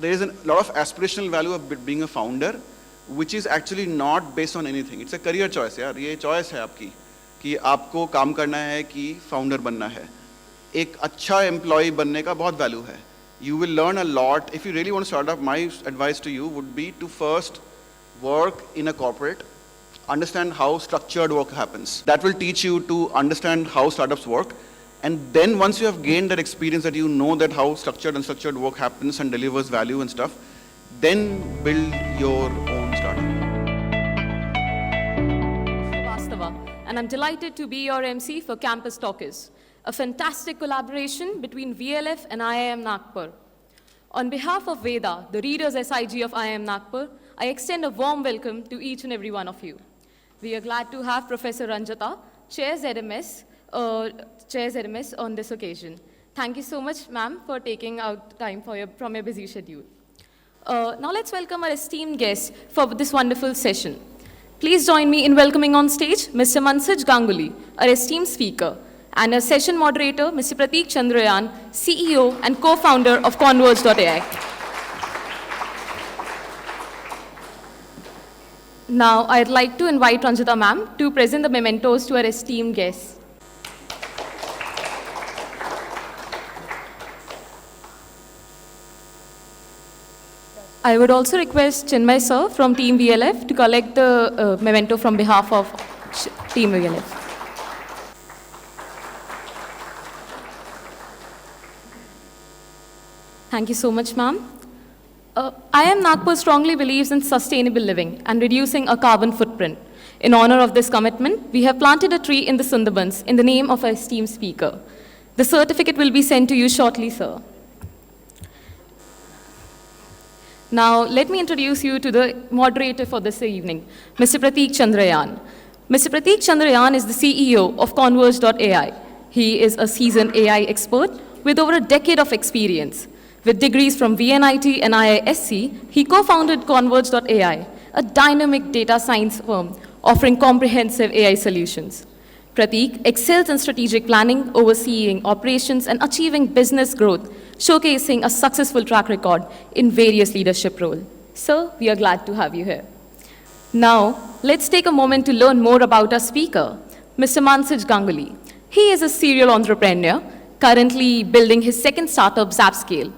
There is a lot of aspirational value of being a founder, which is actually not based on anything. It's a career choice यार, ये choice है आपकी कि आपको काम करना है कि founder बनना है. एक अच्छा employee बनने का बहुत value है. You will learn a lot. If you really want to start up, my advice to you would be to first work in a corporate, understand how structured work happens. That will teach you to understand how startups work. And then once you have gained that experience, that you know that how structured and unstructured work happens and delivers value and stuff, then build your own startup. Vastava, and I'm delighted to be your MC for Campus Talkers, a fantastic collaboration between VLF and IIM Nagpur. On behalf of Veda, the Readers SIG of IIM Nagpur, I extend a warm welcome to each and every one of you. We are glad to have Professor Ranjita, Chair ZMS on this occasion. Thank you so much, ma'am, for taking out time from your busy schedule. Now let's welcome our esteemed guests for this wonderful session. Please join me in welcoming on stage Mr. Manasij Ganguli, our esteemed speaker, and our session moderator, Mr. Prateek Chandrayan, CEO and co-founder of Converge.ai. Now, I'd like to invite Ranjita ma'am to present the mementos to our esteemed guests. I would also request Chinmay sir from Team VLF to collect the memento from behalf of Team VLF. Thank you so much, ma'am. IIM Nagpur strongly believes in sustainable living and reducing a carbon footprint. In honor of this commitment, we have planted a tree in the Sundarbans in the name of our esteemed speaker. The certificate will be sent to you shortly, sir. Now, let me introduce you to the moderator for this evening, Mr. Prateek Chandrayan. Mr. Prateek Chandrayan is the CEO of Converge.ai. He is a seasoned AI expert with over a decade of experience. With degrees from VNIT and IISc, he co-founded Converge.ai, a dynamic data science firm offering comprehensive AI solutions. Prateek excels in strategic planning, overseeing operations, and achieving business growth, showcasing a successful track record in various leadership roles. Sir, we are glad to have you here. Now, let's take a moment to learn more about our speaker, Mr. Manasij Ganguli. He is a serial entrepreneur, currently building his second startup, Zapscale.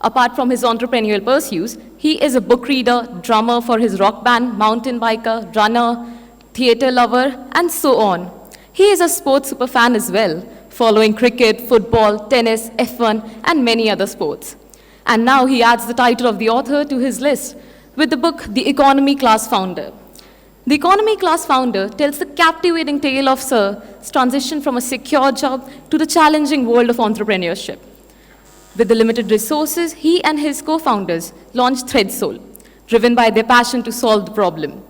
Apart from his entrepreneurial pursuits, he is a book reader, drummer for his rock band, mountain biker, runner, theater lover, and so on. He is a sports superfan as well, following cricket, football, tennis, F1, and many other sports. And now he adds the title of the author to his list with the book, The Economy Class Founder. The Economy Class Founder tells the captivating tale of Sir's transition from a secure job to the challenging world of entrepreneurship. With the limited resources, he and his co-founders launched ThreadSoul, driven by their passion to solve the problem.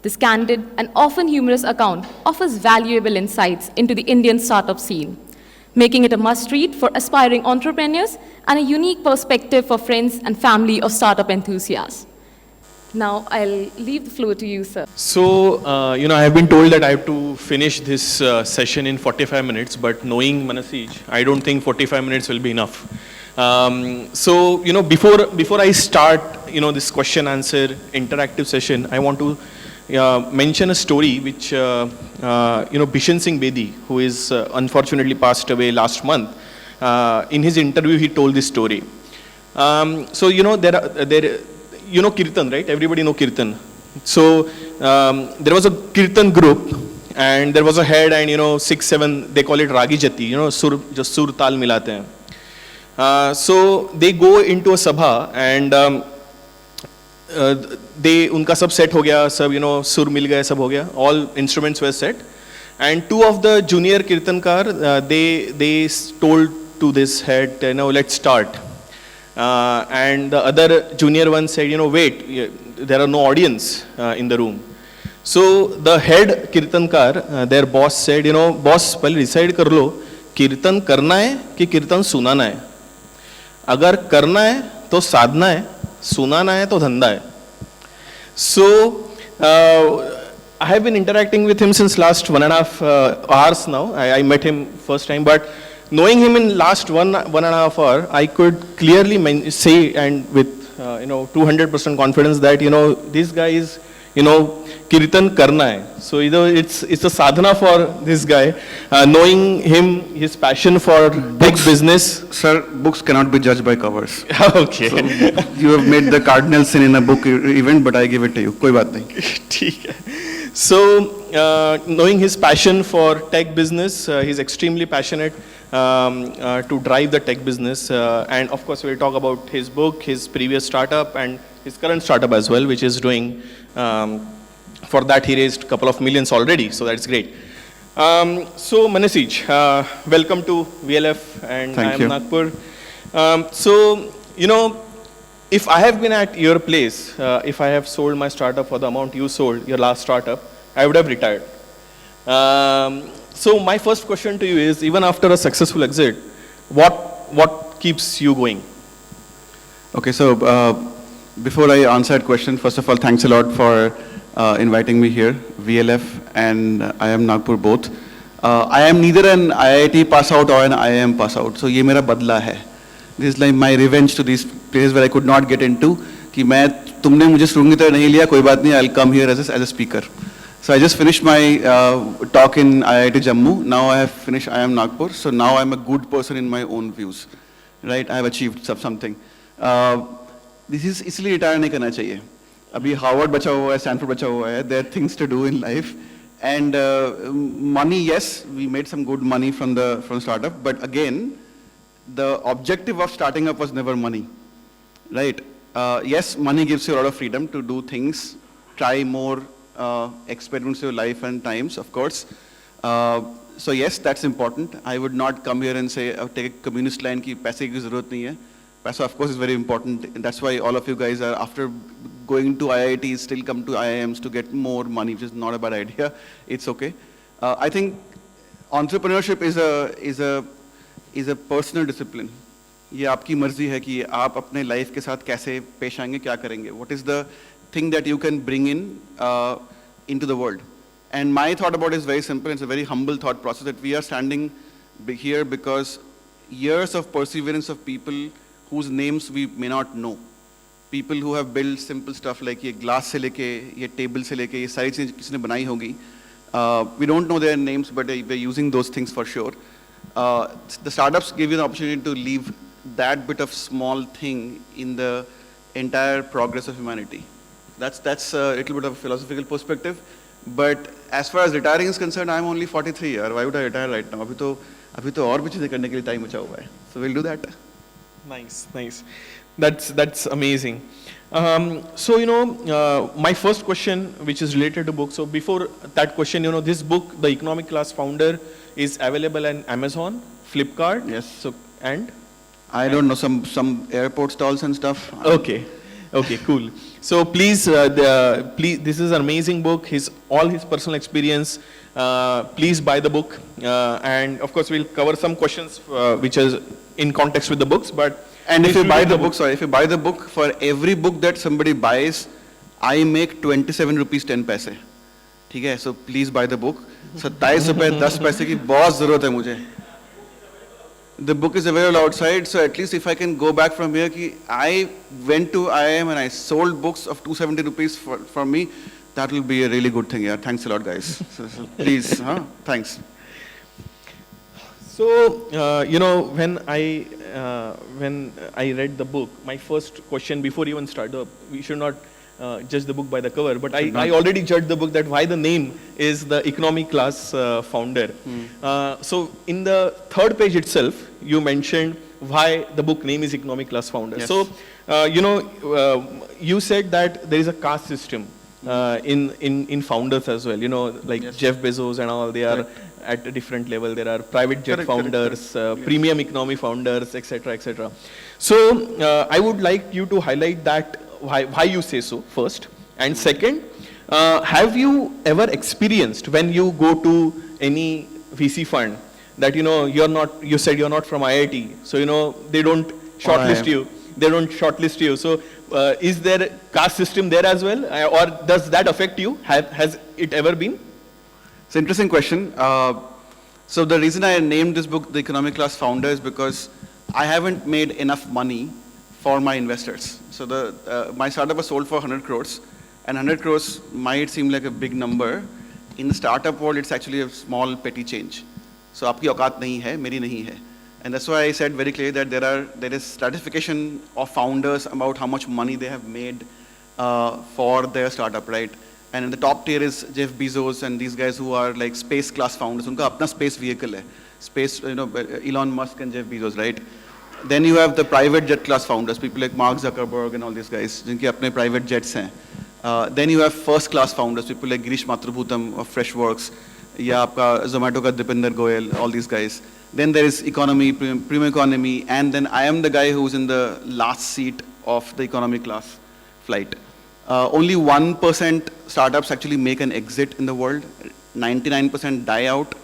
This candid and often humorous account offers valuable insights into the Indian startup scene, making it a must-read for aspiring entrepreneurs and a unique perspective for friends and family of startup enthusiasts. Now, I'll leave the floor to you, sir. So, I have been told that I have to finish this session in 45 minutes, but knowing Manasij, I don't think 45 minutes will be enough. Before I start, this question answer interactive session, I want to mention a story which, Bishan Singh Bedi, who is unfortunately passed away last month, in his interview, he told this story. Kirtan, right? Everybody know Kirtan. So, there was a Kirtan group, and there was a head, and 6, 7, they call it Ragi Jati, just sur tal milate hain. So they go into a sabha, and unka sab set ho gaya, sab sur mil gaya, sab ho gaya, all instruments were set, and 2 of the junior kirtankar they told to this head, let's start, and the other junior one said, wait, there are no audience in the room. So the head kirtankar, their boss said, boss pehle decide kar lo, kirtan karna hai ki kirtan sunana hai. अगर करना है तो साधना है, सुनाना है तो धंधा है. So I have been interacting with him since last 1.5 hours now. I met him first time, but knowing him in last one and a half hour, I could clearly say, and with 200% confidence that, this guy is, Kirtan karna hai. So, it's a sadhana for this guy, knowing him, his passion for big business. Sir, books cannot be judged by covers. Okay. So, you have made the cardinal sin in a book event, but I give it to you. कोई बात नहीं. ठीक है. So, knowing his passion for tech business, he's extremely passionate to drive the tech business. And of course, we'll talk about his book, his previous startup, and his current startup as well, which is doing. For that, he raised a couple of millions already, so that's great. So, Manasij, welcome to VLF, and Thank I am you. Nagpur. So, if I have been at your place, if I have sold my startup for the amount you sold, your last startup, I would have retired. So my first question to you is, even after a successful exit, what keeps you going? Okay, so before I answer that question, first of all, thanks a lot for inviting me here, VLF and IIM Nagpur both. I am neither an IIT pass out or an IIM pass out, so ये मेरा बदला है. This is like my revenge to these places where I could not get into. कि तुमने मुझे सुरंगी तरह नहीं लिया, कोई बात नहीं, I'll come here as a speaker. So I just finished my talk in IIT Jammu. Now I have finished IIM Nagpur. So now I'm a good person in my own views, right? I have achieved something. This is इसलिए retire नहीं करना चाहिए. अभी Harvard बचा हुआ है, Stanford बचा हुआ है. There are things to do in life. And money, yes, we made some good money from startup. But again, the objective of starting up was never money, right? Yes, money gives you a lot of freedom to do things, try more experiments in your life and times, of course. So yes, that's important. I would not come here and say, take a communist line ki paise ki zarurat nahi hai. Paisa, of course, is very important. And that's why all of you guys are, after going to IITs, still come to IIMs to get more money, which is not a bad idea. It's okay. I think entrepreneurship is a personal discipline. ये आपकी मर्जी है कि आप अपने life के साथ कैसे पेश आएंगे, क्या करेंगे. What is the thing that you can bring into the world? And my thought about it is very simple. It's a very humble thought process that we are standing here because years of perseverance of people whose names we may not know. People who have built simple stuff like ये glass से लेके, ये table से लेके, ये सारी चीज़ें किसने बनाई होगी. We don't know their names, but we're using those things for sure. The startups give you the opportunity to leave that bit of small thing in the entire progress of humanity. That's a little bit of a philosophical perspective. But as far as retiring is concerned, I'm only 43 years. Why would I retire right now? अभी तो और भी चीजें करने के लिए time बचा हुआ है. So we'll do that. Nice. That's amazing. So my first question, which is related to book. So before that question, this book, The Economic Class Founder, is available on Amazon, Flipkart. Yes. So and I don't know, some airport stalls and stuff. Okay, cool. So please, this is an amazing book. All his personal experience. Please buy the book, and of course we'll cover some questions which is in context with the books. But and if you buy the book, if you buy the book, for every book that somebody buys, I make 27 rupees 10 paise. ठीक है? So please buy the book. 27 रुपए 10 पैसे की बहुत जरूरत है मुझे. The book is available outside, so at least if I can go back from here, I went to IIM and I sold books of 270 rupees for me, that will be a really good thing. Yeah, thanks a lot, guys. So please, thanks. So when I read the book, my first question before even start up, we should not judge the book by the cover, but I already judged the book that why the name is The Economic Class Founder. So in the third page itself, you mentioned why the book name is Economic Class Founder. Yes. So you said that there is a caste system in founders as well. Like Yes. Jeff Bezos and all, they are at a different level. There are private jet founders, premium economy founders, etc. So I would like you to highlight that why you say so first, and second, have you ever experienced when you go to any VC fund that you said you're not from IIT, so they don't shortlist you. They don't shortlist you. So is there a caste system there as well, or does that affect you? Has it ever been? It's an interesting question. So the reason I named this book The Economic Class Founder is because I haven't made enough money for my investors. So my startup was sold for 100 crores, and 100 crores might seem like a big number. In the startup world, it's actually a small petty change. So आपकी औकात नहीं है, मेरी नहीं है. And that's why I said very clearly that there is stratification of founders about how much money they have made for their startup, right? And in the top tier is Jeff Bezos and these guys who are like space class founders. उनका अपना space vehicle है. Space, Elon Musk and Jeff Bezos, right? Then you have the private jet class founders, people like Mark Zuckerberg and all these guys, जिनके अपने private jets हैं. Then you have first class founders, people like Girish Matrubhutam of Freshworks, या आपका Zomato का Dipinder Goyal, all these guys. Then there is economy, premium economy, and then I am the guy who's in the last seat of the economy class flight. Only 1% startups actually make an exit in the world. 99% die out.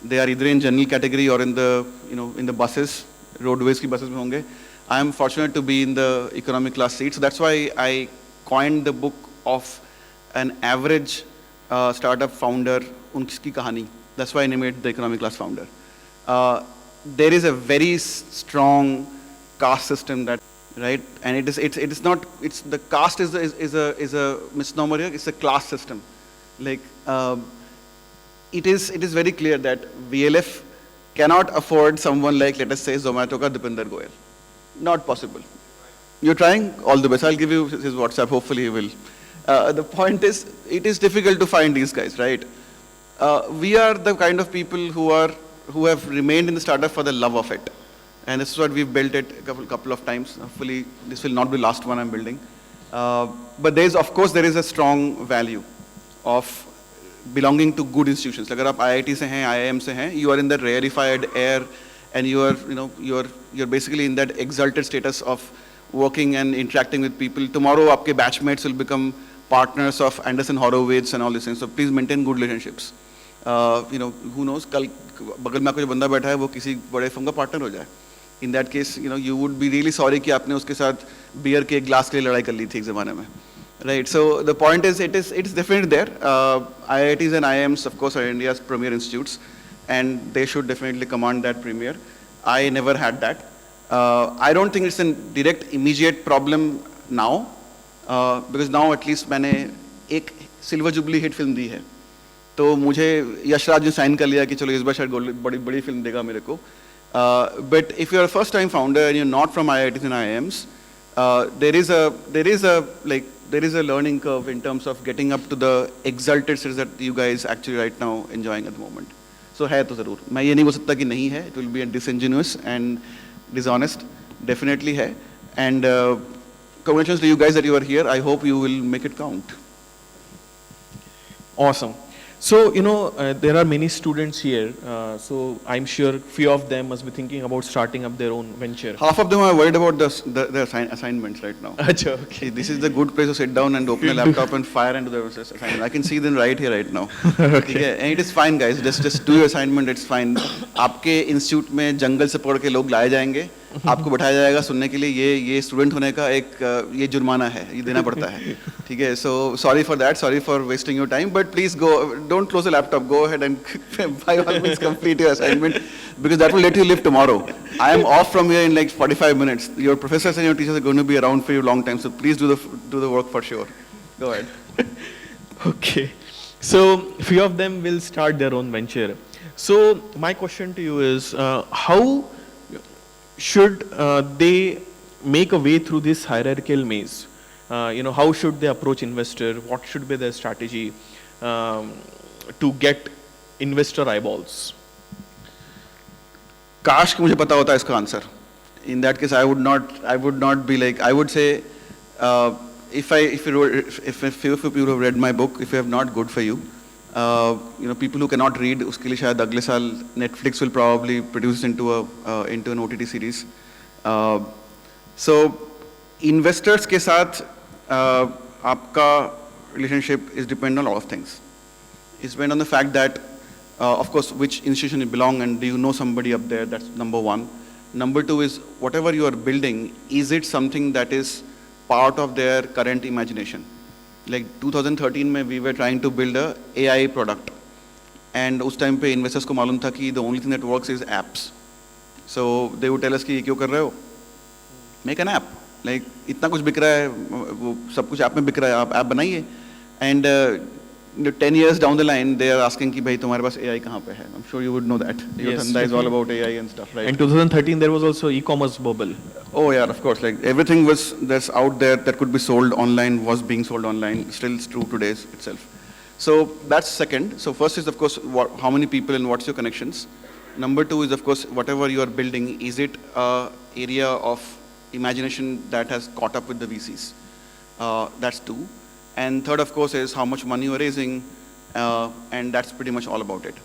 They are either in general category or in the, in the buses, roadways की buses में होंगे. I am fortunate to be in the economic class seat. So that's why I coined the book of an average startup founder, उनकी कहानी. That's why I named it the economic class founder. There is a very strong caste system that, right? And it's not, the caste is a misnomer here. It's a class system. Like, it is very clear that VLF cannot afford someone like, let us say, Zomato ka Dipinder Goyal. Not possible. You're trying? All the best. I'll give you his WhatsApp. Hopefully he will. The point is, it is difficult to find these guys, right? We are the kind of people who have remained in the startup for the love of it. And this is what we've built it a couple of times. Hopefully, this will not be the last one I'm building. But of course, there is a strong value of belonging to good institutions. Like, if IIT se hain, IIM se hain, you are in that rarefied air, and you're basically in that exalted status of working and interacting with people. Tomorrow, आपके batchmates will become partners of Anderson Horowitz and all these things. So please maintain good relationships. Who knows, कल बगल में आपका जो बंदा बैठा है वो किसी बड़े फर्म का पार्टनर हो जाए. In that case, you would be really sorry कि आपने उसके साथ बियर के एक ग्लास के लिए लड़ाई कर ली थी एक ज़माने में. Right, so the point is, it is definitely there. IITs and IIMs, of course, are India's premier institutes, and they should definitely command that premier. I never had that. I don't think it's a direct, immediate problem now, because now at least मैंने एक silver jubilee hit film दी है, तो मुझे यशराज ने sign कर लिया कि चलो इस बार शायद बड़ी फिल्म देगा मेरे को. But if you're a first-time founder and you're not from IITs and IIMs, there is a learning curve in terms of getting up to the exalted status that you guys actually right now enjoying at the moment. So है तो ज़रूर. मैं ये नहीं बोल सकता कि नहीं है. It will be disingenuous and dishonest. Definitely है. And congratulations to you guys that you are here. I hope you will make it count. Awesome. So, there are many students here. So I'm sure few of them must be thinking about starting up their own venture. Half of them are worried about the assignments right now. Achha, okay. This is the good place to sit down and open a laptop and fire into the assignment. I can see them right here, right now. Okay. And it is fine, guys. Just do your assignment. It's fine. आपके institute में जंगल से पकड़ के लोग लाए जाएंगे. आपको बैठाया जाएगा सुनने के लिए. ये स्टूडेंट होने का एक ये जुर्माना है. ये देना पड़ता है. ठीक है. So sorry for that. Sorry for wasting your time. But please go. Don't close the laptop. Go ahead and by all means complete your assignment, because that will let you live tomorrow. I am off from here in like 45 minutes. Your professors and your teachers are going to be around for you a long time. So please do the work for sure. Go ahead. Okay. So few of them will start their own venture. So my question to you is, how should they make a way through this hierarchical maze? How should they approach investor? What should be their strategy to get investor eyeballs? काश कि मुझे पता होता इसका answer. In that case, I would not be like, I would say, if a few of you have read my book, if you have not, good for you. People who cannot read, उसके लिए शायद अगले साल Netflix will probably produce into an OTT series. So investors के साथ आपका relationship is dependent on a lot of things. It's dependent on the fact that, of course, which institution you belong and do you know somebody up there? That's number one. Number two is, whatever you are building, is it something that is part of their current imagination? Like 2013 में we were trying to build a AI product, and उस time पे investors को मालूम था कि the only thing that works is apps. So they would tell us कि ये क्यों कर रहे हो? Make an app. लाइक इतना कुछ बिक रहा है, वो सब कुछ ऐप में बिक रहा है, आप ऐप बनाइए. And 10 years down the line, they are asking कि भाई तुम्हारे पास AI कहाँ पे है? I'm sure you would know that. Your Yes, धंधा is all about AI and stuff, right? In 2013, there was also e-commerce bubble. Oh yeah, of course. Like everything that's out there that could be sold online was being sold online. Still it's true today itself. So that's second. So first is of course how many people and what's your connections. Number two is of course whatever you are building, is it a area of imagination that has caught up with the VCs? That's two. And third of course is how much money you are raising, and that's pretty much all about it.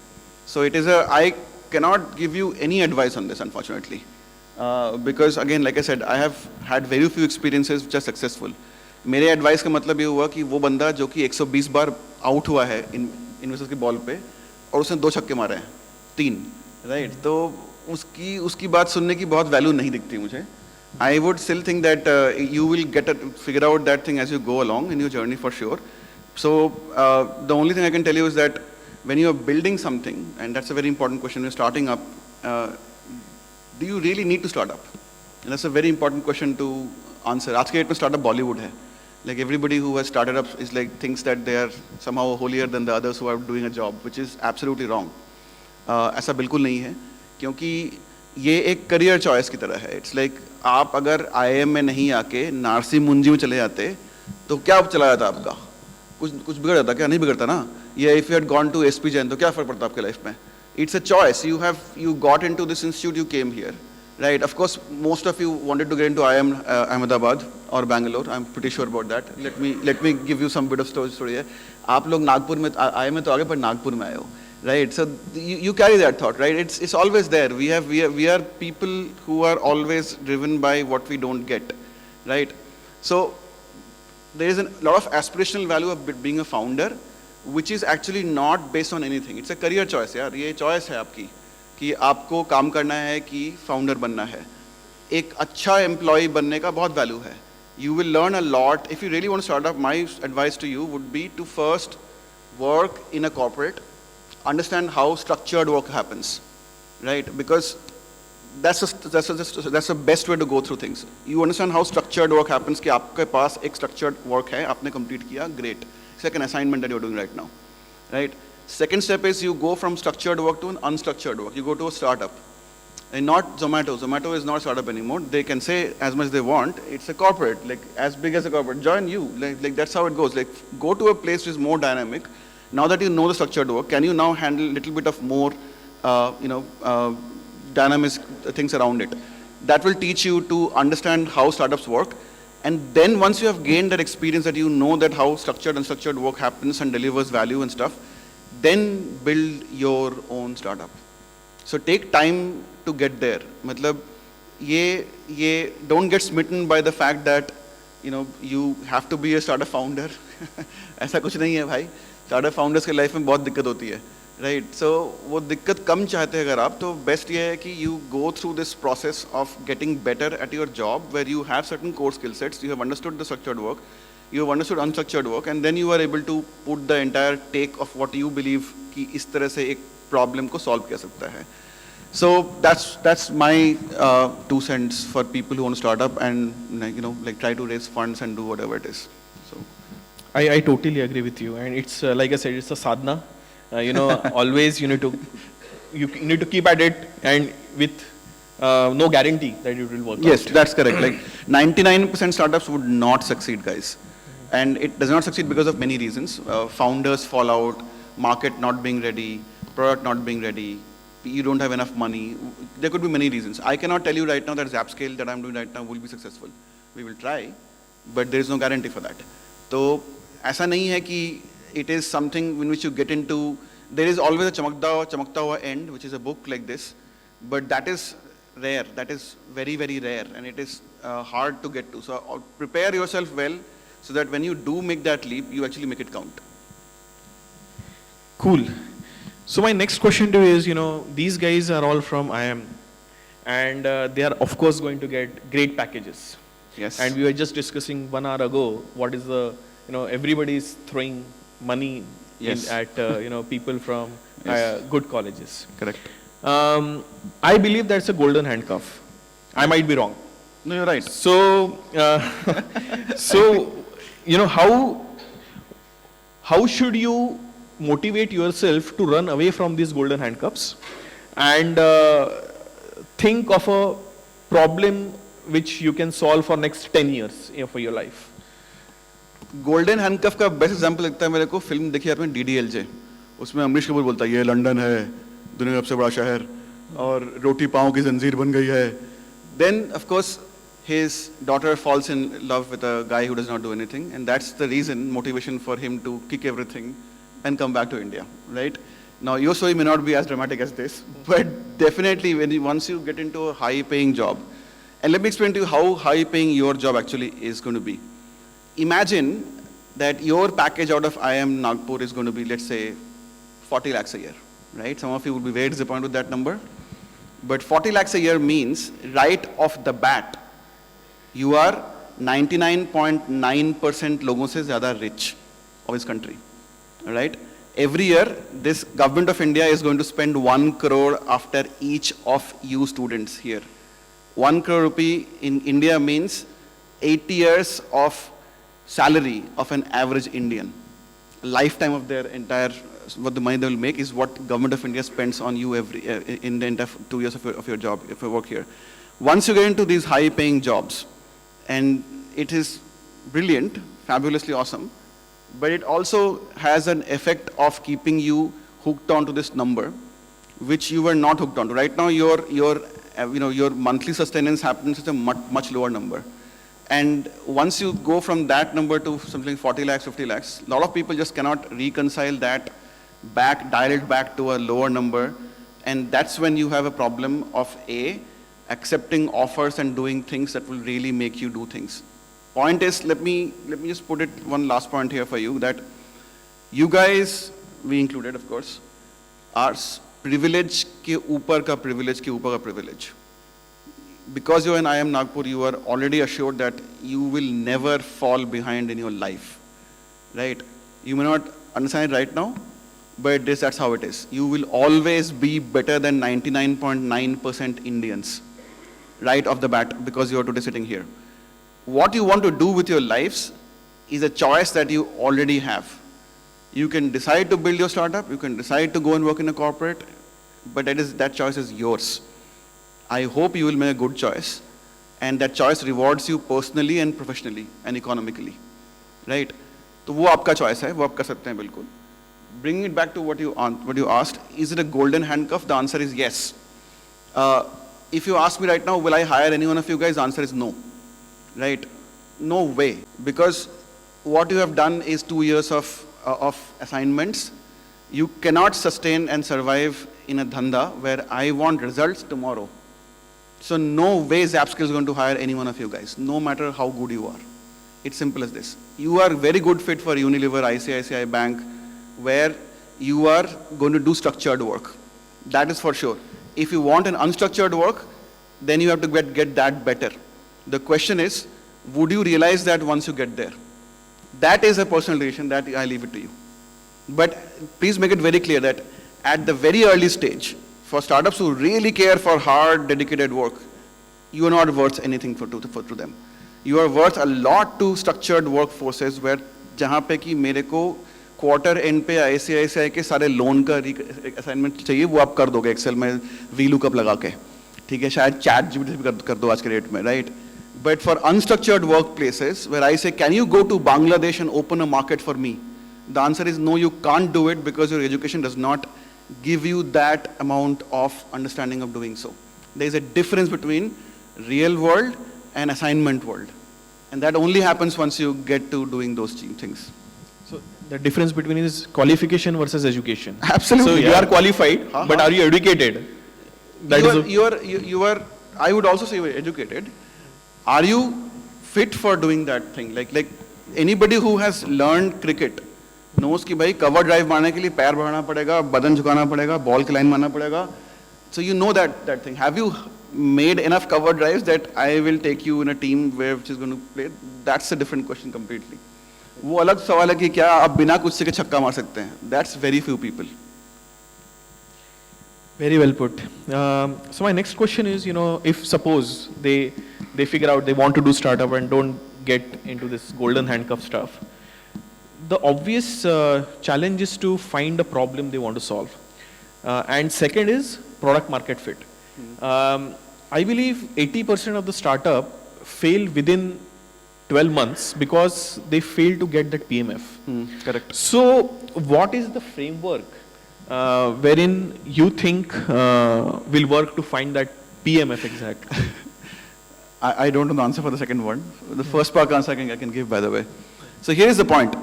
So it is I cannot give you any advice on this unfortunately. Because again, like I said, I have had very few experiences which are successful. मेरे advice का मतलब ये हुआ कि वो बंदा जो कि 120 बार आउट हुआ है इन्वेस्टर्स की बॉल पे और उसने 2 छक्के मारे हैं, 3, राइट? तो उसकी बात सुनने की बहुत वैल्यू नहीं दिखती मुझे. I would still think that you will figure out that thing as you go along in your journey for sure. So the only thing I can tell you is that when you are building something, and that's a very important question, you're starting up, do you really need to start up? And that's a very important question to answer. आज के date में startup Bollywood है. Like everybody who has started up is like thinks that they are somehow holier than the others who are doing a job, which is absolutely wrong. ऐसा बिल्कुल नहीं है, क्योंकि ये एक करियर चॉइस की तरह है. इट्स लाइक आप अगर IIM में नहीं आके नारसी मुंजी में चले जाते तो क्या चला जाता आपका? कुछ बिगड़ जाता क्या? नहीं बिगड़ता ना. या if you had gone to SP Jain तो क्या फर्क पड़ता आपके लाइफ में? It's a choice. You got into this institute, you came here, right? Of course, most of you wanted to get into IIM Ahmedabad or Bangalore. I'm pretty sure about that. Let me give you some bit of story here. आप लोग नागपुर में IIM में तो आगे पर नागपुर में आए हो, right? So you carry that thought, right? It's always there. We are people who are always driven by what we don't get, right? So there is a lot of aspirational value of being a founder, which is actually not based on anything. It's a career choice यार. ये choice है आपकी कि आपको काम करना है कि founder बनना है. एक अच्छा employee बनने का बहुत value है. You will learn a lot. If you really want to start up, my advice to you would be to first work in a corporate, understand how structured work happens, right? Because that's the best way to go through things. You understand how structured work happens कि आपके पास एक structured work है, आपने complete किया, great. It's like an assignment that you're doing right now, right? Second step is you go from structured work to an unstructured work. You go to a startup, and not Zomato. Zomato is not a startup anymore. They can say as much as they want. It's a corporate, like as big as a corporate. Join you, like that's how it goes. Like go to a place which is more dynamic. Now that you know the structured work, can you now handle a little bit of more, dynamic things around it? That will teach you to understand how startups work. And then once you have gained that experience that you know that how structured and unstructured work happens and delivers value and stuff, then build your own startup. So take time to get there. मतलब ये don't get smitten by the fact that you have to be a startup founder. ऐसा कुछ नहीं है भाई. Startup founders के life में बहुत दिक्कत होती है, right? So वो दिक्कत कम चाहते हैं अगर आप, तो best ये है कि you go through this process of getting better at your job where you have certain core skill sets, you have understood the structured work, you have understood unstructured work, and then you are able to put the entire take of what you believe कि इस तरह से एक problem को solve किया सकता है. So that's my 2 cents for people who want to start up and like try to raise funds and do whatever it is. So I totally agree with you, and it's like I said, it's a sadhana. Always you need to keep at it, and with no guarantee that it will work. Yes, out. that's correct. Like 99% startups would not succeed, guys, and it does not succeed because of many reasons. Founders fall out, market not being ready, product not being ready, you don't have enough money. There could be many reasons. I cannot tell you right now that Zapscale that I'm doing right now will be successful. We will try, but there is no guarantee for that. तो ऐसा नहीं है कि it is something in which you get into. There is always a चमकता हुआ end, which is a book like this, but that is rare. That is very, very rare, and it is hard to get to. So prepare yourself well so that when you do make that leap, you actually make it count. Cool. So my next question to you is, these guys are all from IIM, and they are of course going to get great packages. Yes. And we were just discussing 1 hour ago, what is the, everybody is throwing money Yes. at, people from Yes. good colleges. Correct. I believe that's a golden handcuff. I might be wrong. No, you're right. So, so you know how should you motivate yourself to run away from these golden handcuffs and think of a problem which you can solve for next 10 years for your life? Golden handcuff का best example लगता है मेरे को, film देखी आपने DDLJ, उसमें अमरीश कपूर बोलता है ये लंदन है, दुनिया का सबसे बड़ा शहर, और रोटी पाँव की जंजीर बन गई है. Then of course his daughter falls in love with a guy who does not do anything, and that's the reason, motivation for him to kick everything and come back to India, right? Now your story may not be as dramatic as this, but definitely once you get into a high-paying job, and let me explain to you how high-paying your job actually is going to be. Imagine that your package out of IIM Nagpur is going to be, let's say, 40 lakhs a year, right? Some of you will be very disappointed with that number. But 40 lakhs a year means, right off the bat, you are 99.9% लोगों से ज़्यादा rich of this country, right? Every year, this government of India is going to spend 1 crore after each of you students here. 1 crore rupee in India means 80 years of salary of an average Indian. A lifetime of their entire, what the money they will make is what government of India spends on you in the entire 2 years of your job, if you work here. Once you get into these high paying jobs, and it is brilliant, fabulously awesome, but it also has an effect of keeping you hooked onto this number, which you were not hooked onto. Right now, your monthly sustenance happens at a much lower number. And once you go from that number to something like 40 lakhs, 50 lakhs, a lot of people just cannot reconcile that back, dial it back to a lower number. And that's when you have a problem of accepting offers and doing things that will really make you do things. Point is, let me just put it one last point here for you, that you guys, we included of course, are privilege ke upar ka privilege. Because you're in IIM Nagpur, you are already assured that you will never fall behind in your life, right? You may not understand it right now, but that's how it is. You will always be better than 99.9% Indians, right off the bat, because you're today sitting here. What you want to do with your lives is a choice that you already have. You can decide to build your startup, you can decide to go and work in a corporate, but that choice is yours. I hope you will make a good choice, and that choice rewards you personally and professionally and economically, right? तो वो आपका choice है, वो आप कर सकते हैं बिल्कुल. Bringing it back to what you asked, is it a golden handcuff? The answer is yes. If you ask me right now, will I hire any one of you guys? The answer is no, right? No way, because what you have done is 2 years of assignments. You cannot sustain and survive in a dhanda where I want results tomorrow. So no way Zapskill is going to hire any one of you guys, no matter how good you are. It's simple as this. You are very good fit for Unilever, ICICI Bank, where you are going to do structured work. That is for sure. If you want an unstructured work, then you have to get that better. The question is, would you realize that once you get there? That is a personal decision that I leave it to you. But please make it very clear that at the very early stage, for startups who really care for hard, dedicated work, you are not worth anything to them. You are worth a lot to structured workforces where जहाँ पे कि मेरे को quarter and पे ICICI के सारे loan का assignment चाहिए, वो आप कर दोगे एक्सेल में VLOOKUP लगा के, ठीक है? शायद चैट GPT भी कर दो आज के डेट में, right? But for unstructured workplaces where I say, can you go to Bangladesh and open a market for me? The answer is no, you can't do it because your education does not give you that amount of understanding of doing so. There is a difference between real world and assignment world. And that only happens once you get to doing those things. So the difference between is qualification versus education. Absolutely. So you are qualified, but are you educated? You are, I would also say you are educated. Are you fit for doing that thing? Like anybody who has learned cricket knows कि भाई cover drive मारने के लिए पैर बढ़ाना पड़ेगा, बदन झुकाना पड़ेगा, ball की line मारना पड़ेगा. So you know that thing. Have you made enough cover drives that I will take you in a team which is going to play? That's a different question completely. वो अलग सवाल है कि क्या आप बिना कुछ से के छक्का मार सकते हैं? That's very few people. Very well put. So my next question is, if suppose they figure out they want to do startup and don't get into this golden handcuff stuff, the obvious challenge is to find a problem they want to solve. And second is product market fit. I believe 80% of the startup fail within 12 months because they fail to get that PMF. Correct. So what is the framework wherein you think will work to find that PMF exact? I don't know the answer for the second one. The first part answer I can give, by the way. So here is the point.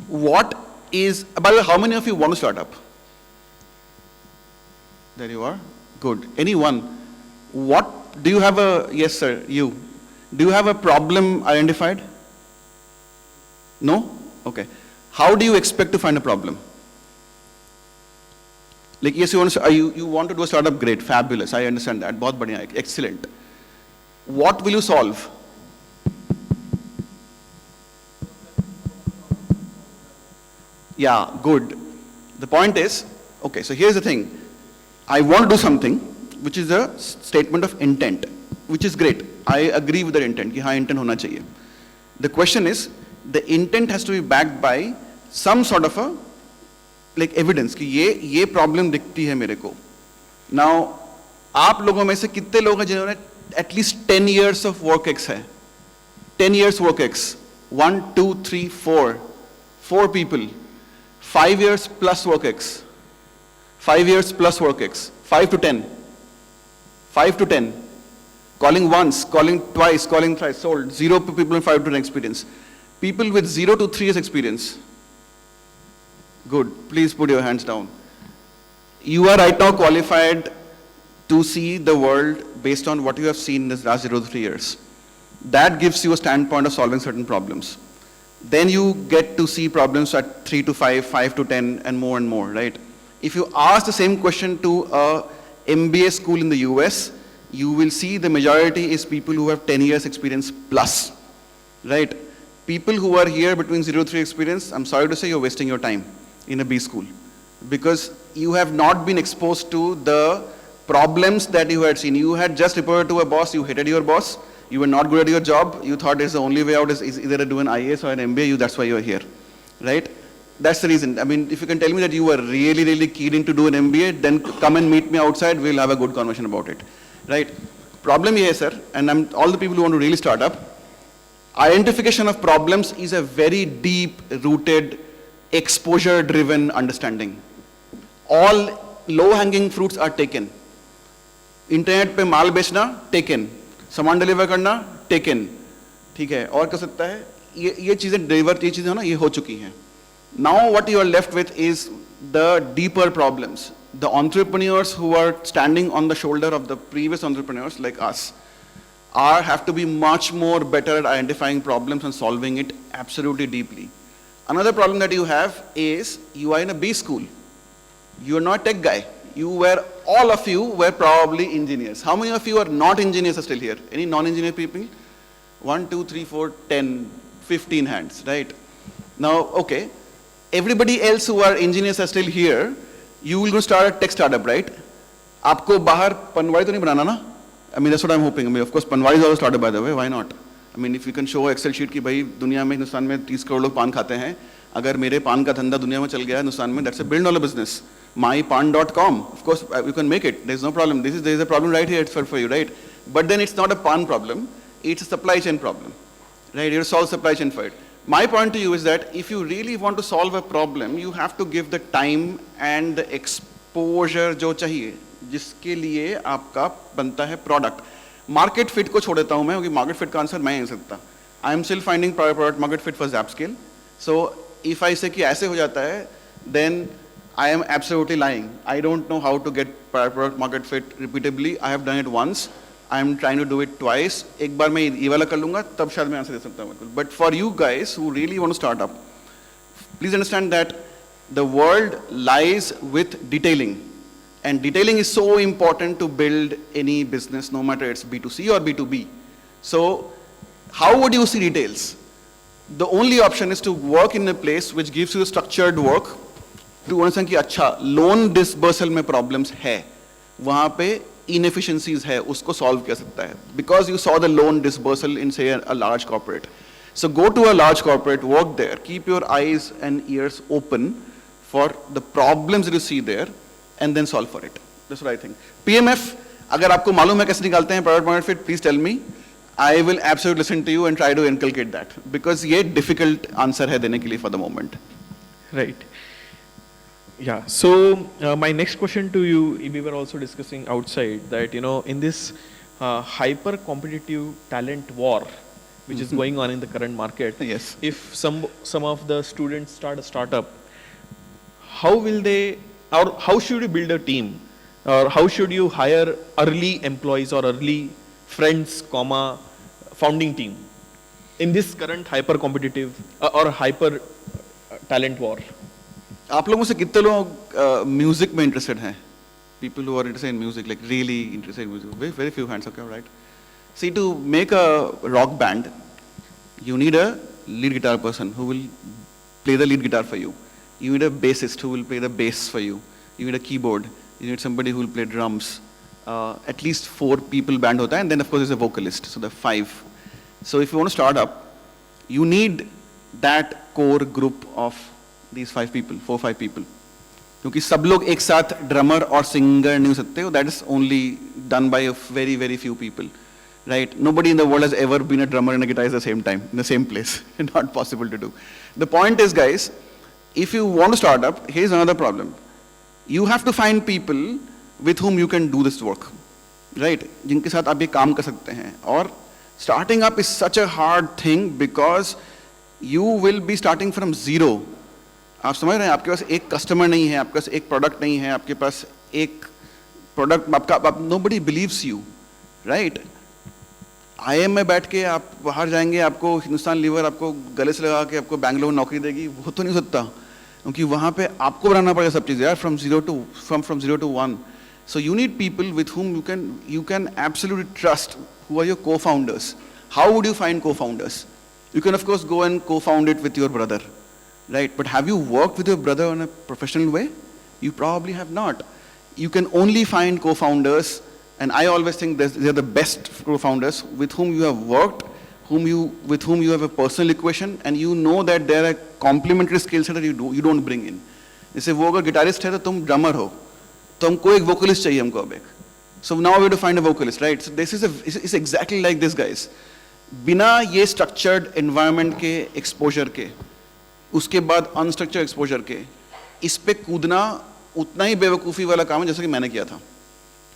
By the way, how many of you want to start up? There you are. Good. Anyone? Do you have yes sir, you. Do you have a problem identified? No? Okay. How do you expect to find a problem? Like, yes, you want to do a startup, great, fabulous, I understand that. Bahut badhiya, excellent. What will you solve? Yeah, good. The point is, okay, so here's the thing. I want to do something which is a statement of intent, which is great. I agree with the intent, कि हाँ intent होना चाहिए. The question is, the intent has to be backed by some sort of a like evidence कि ये problem दिखती है मेरे को. Now, आप लोगों में से कितने लोग हैं जिन्होंने at least 10 years of work ex है? 10 years work ex. 1, 2, 3, 4. 4 people. 5 years plus work ex. 5 years plus work ex. 5 to 10. 5 to 10. Calling once, calling twice, calling thrice, sold. 0 people in 5 to 10 experience. People with 0 to 3 years experience. Good. Please put your hands down. You are right now qualified to see the world based on what you have seen in the last 0 to 3 years. That gives you a standpoint of solving certain problems. Then you get to see problems at 3 to 5, 5 to 10, and more, right? If you ask the same question to a MBA school in the US, you will see the majority is people who have 10 years experience plus, right? People who are here between 0 to 3 experience, I'm sorry to say you're wasting your time in a B school because you have not been exposed to the problems that you had seen. You had just reported to a boss, you hated your boss, you were not good at your job, you thought it's the only way out is either to do an IAS or an MBA, that's why you're here, right? That's the reason. I mean, if you can tell me that you were really, really keen to do an MBA, then come and meet me outside, we'll have a good conversation about it, right? Problem here, sir, and all the people who want to really start up, identification of problems is a very deep-rooted, exposure-driven understanding. All low-hanging fruits are taken. Internet पे माल बेचना taken, सामान deliver करना taken, ठीक है, और कर सकता है ये चीज़ें डिलीवर, ये चीज़ें ना ये हो चुकी हैं. Now what you are left with is the deeper problems. The entrepreneurs who are standing on the shoulder of the previous entrepreneurs like us have to be much more better at identifying problems and solving it absolutely deeply. Another problem that you have is you are in a B school. You are not a tech guy. All of you were probably engineers. How many of you are not engineers are still here? Any non-engineer people? 1, 2, 3, 4, 10, 15 hands, right? Now, okay. Everybody else who are engineers are still here. You will go start a tech startup, right? आपको बाहर पनवाड़ी तो नहीं बनाना ना? I mean, that's what I'm hoping. I mean, of course, Panwari is also started by the way. Why not? I mean, if you can show Excel sheet कि भाई दुनिया में हिंदुस्तान में 30 करोड़ लोग पान खाते हैं. अगर मेरे पान का धंधा दुनिया में चल गया हिंदुस्तान में, that's a billion-dollar business. mypan.com, of course, you can make it. There's no problem. There is a problem right here for you, right? But then it's not a pan problem. It's a supply chain problem, right? You have to solve supply chain for it. My point to you is that if you really want to solve a problem, you have to give the time and the exposure जो चाहिए, जिसके लिए आपका बनता है product. Market fit को छोड़ देता हूँ मैं, क्योंकि market fit का आंसर मैं नहीं सकता. I am still finding product market fit for Zapscale. So if I say कि ऐसे हो जाता है, then I am absolutely lying. I don't know how to get product market fit repeatably. I have done it once. I am trying to do it twice. एक बार मैं ये वाला कर लूँगा, तब शायद मैं आंसर दे सकता हूँ. But for you guys who really want to start up, please understand that the world lies with detailing. And detailing is so important to build any business, no matter it's B2C or B2B. So how would you see details? The only option is to work in a place which gives you structured work, to understand कि अच्छा loan disbursal में problems है, वहां पे inefficiencies है, उसको solve कर सकता है, because you saw the loan disbursal in say a large corporate. So go to a large corporate, work there, keep your eyes and ears open for the problems that you see there, and then solve for it. That's what I think. PMF, अगर आपको मालूम है कैसे निकालते हैं product market fit, please tell me. I will absolutely listen to you and try to inculcate that, because ये difficult answer है देने के लिए for the moment. Right. Yeah. So my next question to you, we were also discussing outside that in this hyper competitive talent war, which is going on in the current market. Yes. If some of the students start a startup, how will they, or how should you build a team, or how should you hire early employees or early friends, founding team in this current hyper competitive or hyper talent war? आप लोगों से कितने लोग music में interested हैं? People who are interested in music, like really interested in music, very few hands, okay, right? See, to make a rock band, you need a lead guitar person who will play the lead guitar for you. You need a bassist who will play the bass for you. You need a keyboard. You need somebody who will play drums. At least 4 people band hota hai, and then of course there's a vocalist, so there are 5. So if you want to start up, you need that core group of these 5 people, 4-5 people. क्योंकि सब लोग एक साथ drummer और singer नहीं हो सकते, that is only done by a very, very few people. Right? Nobody in the world has ever been a drummer and a guitarist at the same time, in the same place. Not possible to do. The point is, guys, if you want to start up, here's another problem. You have to find people with whom you can do this work. Right? जिनके साथ आप ये काम कर सकते हैं. और starting up is such a hard thing because you will be starting from zero. आप समझ रहे हैं? आपके पास एक कस्टमर नहीं है, आपके पास एक प्रोडक्ट नहीं है, आपके पास एक प्रोडक्ट, आपका nobody believes you. Right? IIM में बैठ के आप बाहर जाएंगे, आपको हिंदुस्तान लीवर आपको गले से लगा के आपको बैंगलोर में नौकरी देगी, वो तो नहीं हो सकता, क्योंकि वहाँ पे आपको बनाना पड़ेगा सब चीज़ यार, from zero to one. So you need people with whom you can absolutely trust, who are your co-founders. How would you find co-founders? You can of course go and co-found it with your brother, right? But have you worked with your brother in a professional way? You probably have not. You can only find co-founders. And I always think they're the best co-founders with whom you have worked, with whom you have a personal equation, and you know that there are complementary skill set that you don't bring in. जैसे वो अगर guitarist है तो तुम drummer हो, तो हमको एक वोकलिस्ट चाहिए हमको अब एक. So now we have to find a vocalist, right? So this is exactly like this, guys. बिना ये structured environment के exposure के, उसके बाद unstructured exposure के, इस पे कूदना उतना ही बेवकूफ़ी वाला काम है जैसा कि मैंने किया था.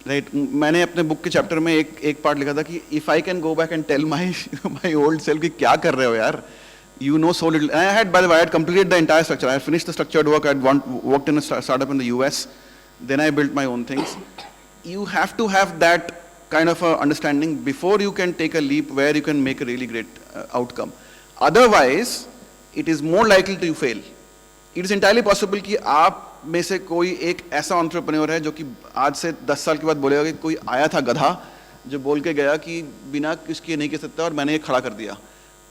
राइट मैंने अपने बुक के चैप्टर में एक पार्ट लिखा था कि if I can go back and tell my old self कि क्या कर रहे हो यार, you know so little. And I had, by the way, I had completed the entire structure. I had finished the structured work. I had worked in a startup in the US. Then I built my own things. You have to have that kind of a understanding before you can take a leap where you can make a really great outcome. Otherwise, it is more likely to fail. It is entirely possible कि आप में से कोई एक ऐसा entrepreneur है जो कि आज से 10 साल के बाद बोलेगा कि कोई आया था गधा जो बोल के गया कि बिना किसके नहीं कह सकता और मैंने ये खड़ा कर दिया,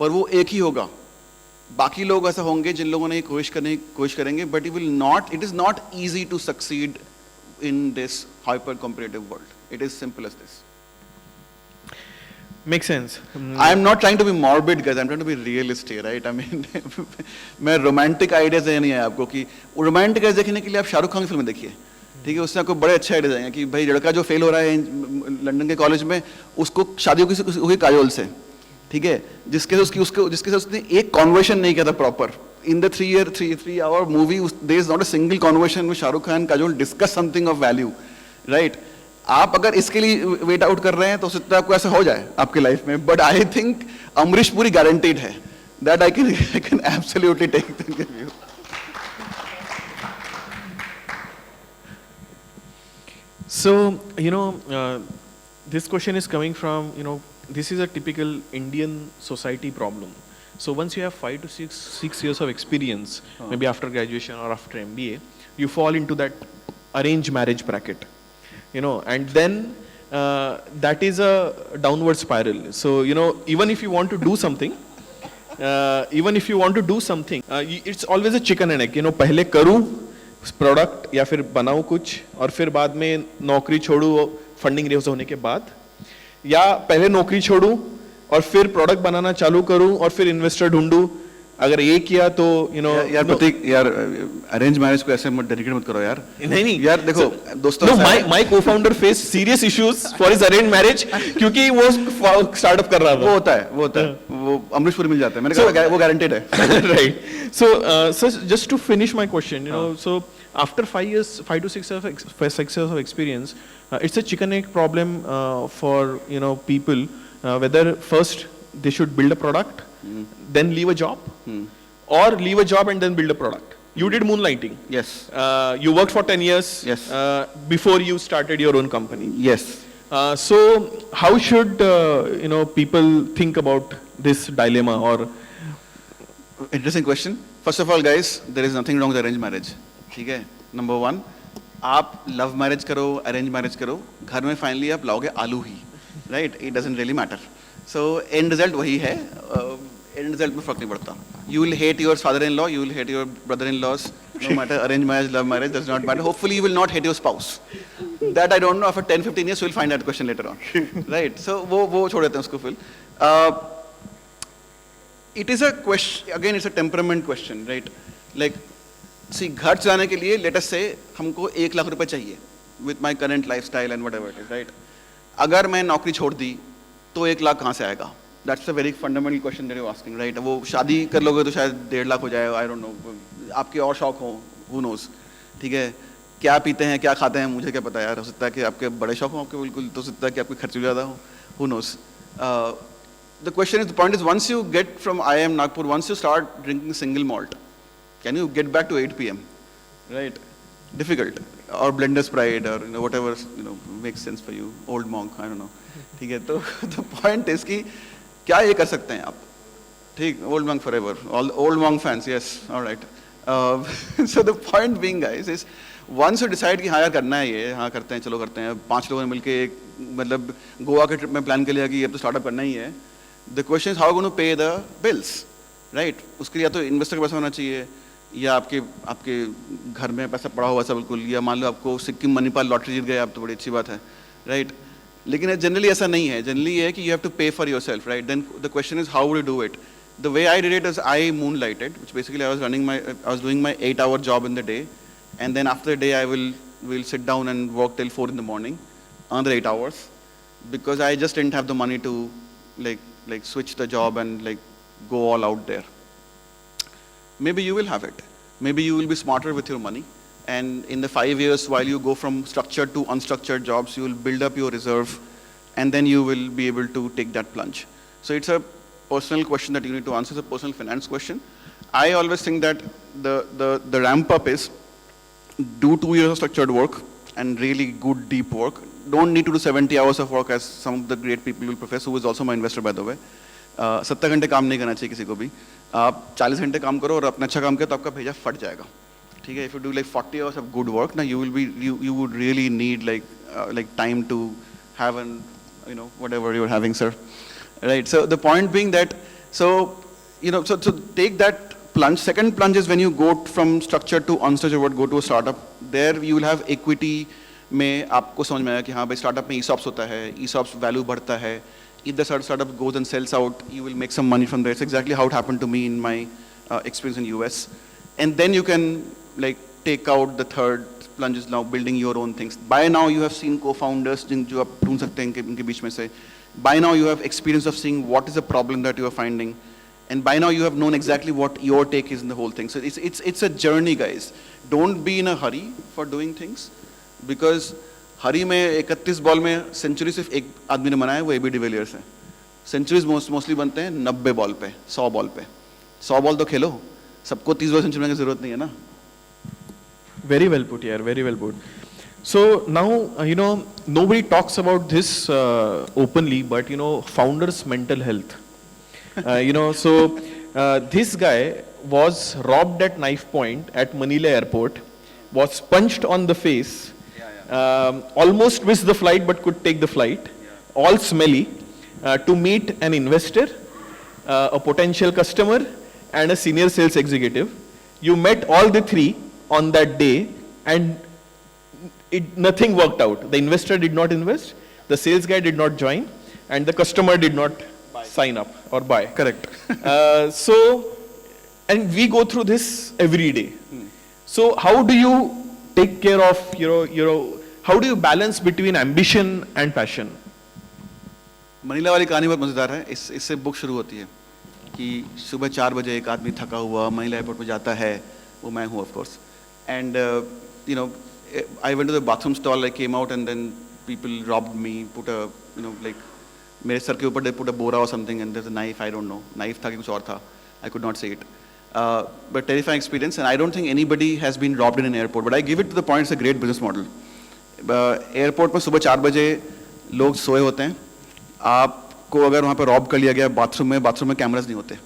पर वो एक ही होगा. बाकी लोग ऐसा होंगे जिन लोगों ने ये कोशिश करेंगे, but it is not easy to succeed in this hyper competitive world. It is simple as this. Makes sense. I am not trying to be morbid, guys. I'm trying to be realistic, right? I mean, मैं romantic ideas दे नहीं है आपको कि romantic ideas देखने के लिए आप शाहरुख खान की फिल्म देखिए, ठीक है? उससे आपको बड़े अच्छे आइडियाज आएंगे कि भाई लड़का जो फेल हो रहा है लंदन के कॉलेज में, उसको शादी होगी काजोल से, ठीक है? जिसके से उसने एक कॉन्वर्सेशन नहीं किया था proper. In the 3-hour movie, there is not a single conversation with Shahrukh Khan and Kajol discuss something of value, right? आप अगर इसके लिए वेट आउट कर रहे हैं तो हो सकता है आपको ऐसा हो जाए आपके लाइफ में, but I think Amrish Puri guaranteed है that I can absolutely take the view. So this question is coming from this is a typical Indian society problem. So once you have 5 to 6 years of experience, maybe after graduation or after MBA, you fall into that arranged marriage bracket. And then that is a downward spiral. So even if you want to do something, it's always a chicken and egg. पहले करूं product या फिर बनाऊं कुछ और फिर बाद में नौकरी छोड़ूं फंडिंग रेज होने के बाद, या पहले नौकरी छोड़ूं और फिर प्रोडक्ट बनाना चालू करूं और फिर इन्वेस्टर ढूंढूं? अगर ये किया तो यार प्रतीक यार, अरेंज मैरिज को ऐसे मत डेडिकेट मत करो यार। नहीं यार देखो दोस्तों, no, my cofounder face serious issues for his arrange marriage क्योंकि वो स्टार्टअप कर रहा था। वो होता है वो अमृतपुर मिल जाता है, मैंने कहा वो गारंटेड है। Right. So just to finish my question, so after 5 to 6 years of experience, it's a chicken egg problem for people whether first they should build a product, then leave a job, or leave a job and then build a product. You did moonlighting. Yes. You worked for 10 years. Yes. Before you started your own company. Yes. So how should people think about this dilemma or? Interesting question. First of all, guys, there is nothing wrong with arranged marriage. ठीक है? Number one, आप love marriage करो, arrange marriage करो, घर में finally आप लाओगे आलू ही, right? It doesn't really matter. So end result वही है. End result में फर्क नहीं पड़ता. You will hate your father-in-law, you will hate your brother-in-laws. No matter arranged marriage, love marriage, does not matter. Hopefully, you will not hate your spouse. That I don't know. After 10-15 years, you will find that question later on, right? So वो छोड़ देते हैं उसको फिर. It is a question, again, it's a temperament question, right? Like, see, घर चलाने के लिए, let us say, हमको 1 लाख रुपए चाहिए, with my current lifestyle and whatever it is, right? अगर मैं नौकरी छोड़ दी, तो 1 लाख कहाँ से आएगा? That's a very fundamental question that you're asking, right? वो शादी कर लोगे तो शायद 1.5 लाख हो जाए, I don't know. आपके और शौक हो, who knows? ठीक है? क्या पीते हैं, क्या खाते हैं, मुझे क्या पता यार? हो सकता है कि आपके बड़े शौक हो आपके बिल्कुल, तो हो सकता है कि आपके खर्चे ज़्यादा हो, who knows? The question is, the point is, once you get from IIM Nagpur, once you start drinking single malt, can you get back to 8 p.m., right? Difficult. Or Blender's Pride, or whatever makes sense for you. Old monk, I don't know. ठीक है, तो the point is कि क्या ये कर सकते हैं आप? ठीक, old monk forever. All old monk fans, yes, all right. So the point being, guys, is once you decide कि हाँ यार करना है ये, हाँ करते हैं, चलो करते हैं, 5 लोगों ने मिलके एक मतलब गोवा के ट्रिप में प्लान कर लिया कि अब तो स्टार्टअप करना ही है. The question is how going to pay the bills, right? उसके लिए या तो इन्वेस्टर का पैसा होना चाहिए, या आपके घर में पैसा पड़ा हुआ सब बिल्कुल, या मान लो आपको सिक्किम मणिपाल लॉटरी जीत गए आप, तो बड़ी अच्छी बात है, right? लेकिन जनरली ऐसा नहीं है. जनरली ये है कि you have to pay for yourself, right? Then the question is how would you do it? The way I did it is I moonlighted, which basically I was doing my 8-hour job in the day, and then after the day I will sit down and work till 4 in the morning, another 8 hours, because I just didn't have the money to like switch the job and like go all out there. Maybe you will have it. Maybe you will be smarter with your money, and in the 5 years while you go from structured to unstructured jobs, you will build up your reserve, and then you will be able to take that plunge. So it's a personal question that you need to answer. It's a personal finance question. I always think that the ramp up is do 2 years of structured work and really good deep work. Don't need to do 70 hours of work as some of the great people will profess, who is also my investor by the way. 70 घंटे काम नहीं करना चाहिए किसी को भी. आप 40 घंटे काम करो और अपना अच्छा काम करो तो आपका भेजा फट जाएगा. ठीक है? If you do like 40 hours of good work, now you would really need like time to have an whatever you're having, sir. Right? So the point being that so take that plunge. Second plunge is when you go from structured to unstructured work, go to a startup. There you will have equity. में आपको समझ में आया कि हाँ भाई startup में ESOPs होता है, ESOPs वैल्यू बढ़ता है. If the startup goes and sells out, you will make some money from there. It's exactly how it happened to me in my experience in US. And then you can like take out the third plunge is now building your own things. By now you have seen co-founders जो आप ढूंढ सकते हैं इनके बीच में से. By now you have experience of seeing what is the problem that you are finding. And by now you have known exactly what your take is in the whole thing. So it's a journey, guys. Don't be in a hurry for doing things. Because hurry में 31 ball में century सिर्फ एक आदमी ने बनाया, वो AB de Villiers है. Centuries mostly बनते हैं 90 बॉल पे, 100 बॉल पे. 100 बॉल तो खेलो, सबको 30 बॉल सेंचुरी बनाने की जरूरत नहीं है ना. Very well put, yaar. Very well put. So now nobody talks about this openly, but founders' mental health. So this guy was robbed at knife point at Manila airport, was punched on the face. Almost missed the flight but could take the flight, all smelly, to meet an investor, a potential customer, and a senior sales executive. You met all the three on that day, and nothing worked out. The investor did not invest, the sales guy did not join, and the customer did not sign up or buy. Correct. And we go through this every day. So how do you take care of, how do you balance between ambition and passion? Manila वाली कहानी बहुत मज़ेदार है. इससे book शुरू होती है कि सुबह 4 बजे एक आदमी थका हुआ मनीला एयरपोर्ट पे जाता है. वो मैं हूँ of course. And I went to the bathroom stall, I came out, and then people robbed me, put a, like, मेरे सर के ऊपर they put a bora or something, and there's a knife, I don't know. Knife था कि कुछ और था. I could not say it. But terrifying experience, and I don't think anybody has been robbed in an airport. But I give it to the point, it's a great business model. Airport में सुबह 4 बजे लोग सोए होते हैं. आपको अगर वहाँ पर रॉब कर लिया गया बाथरूम में कैमरास नहीं होते.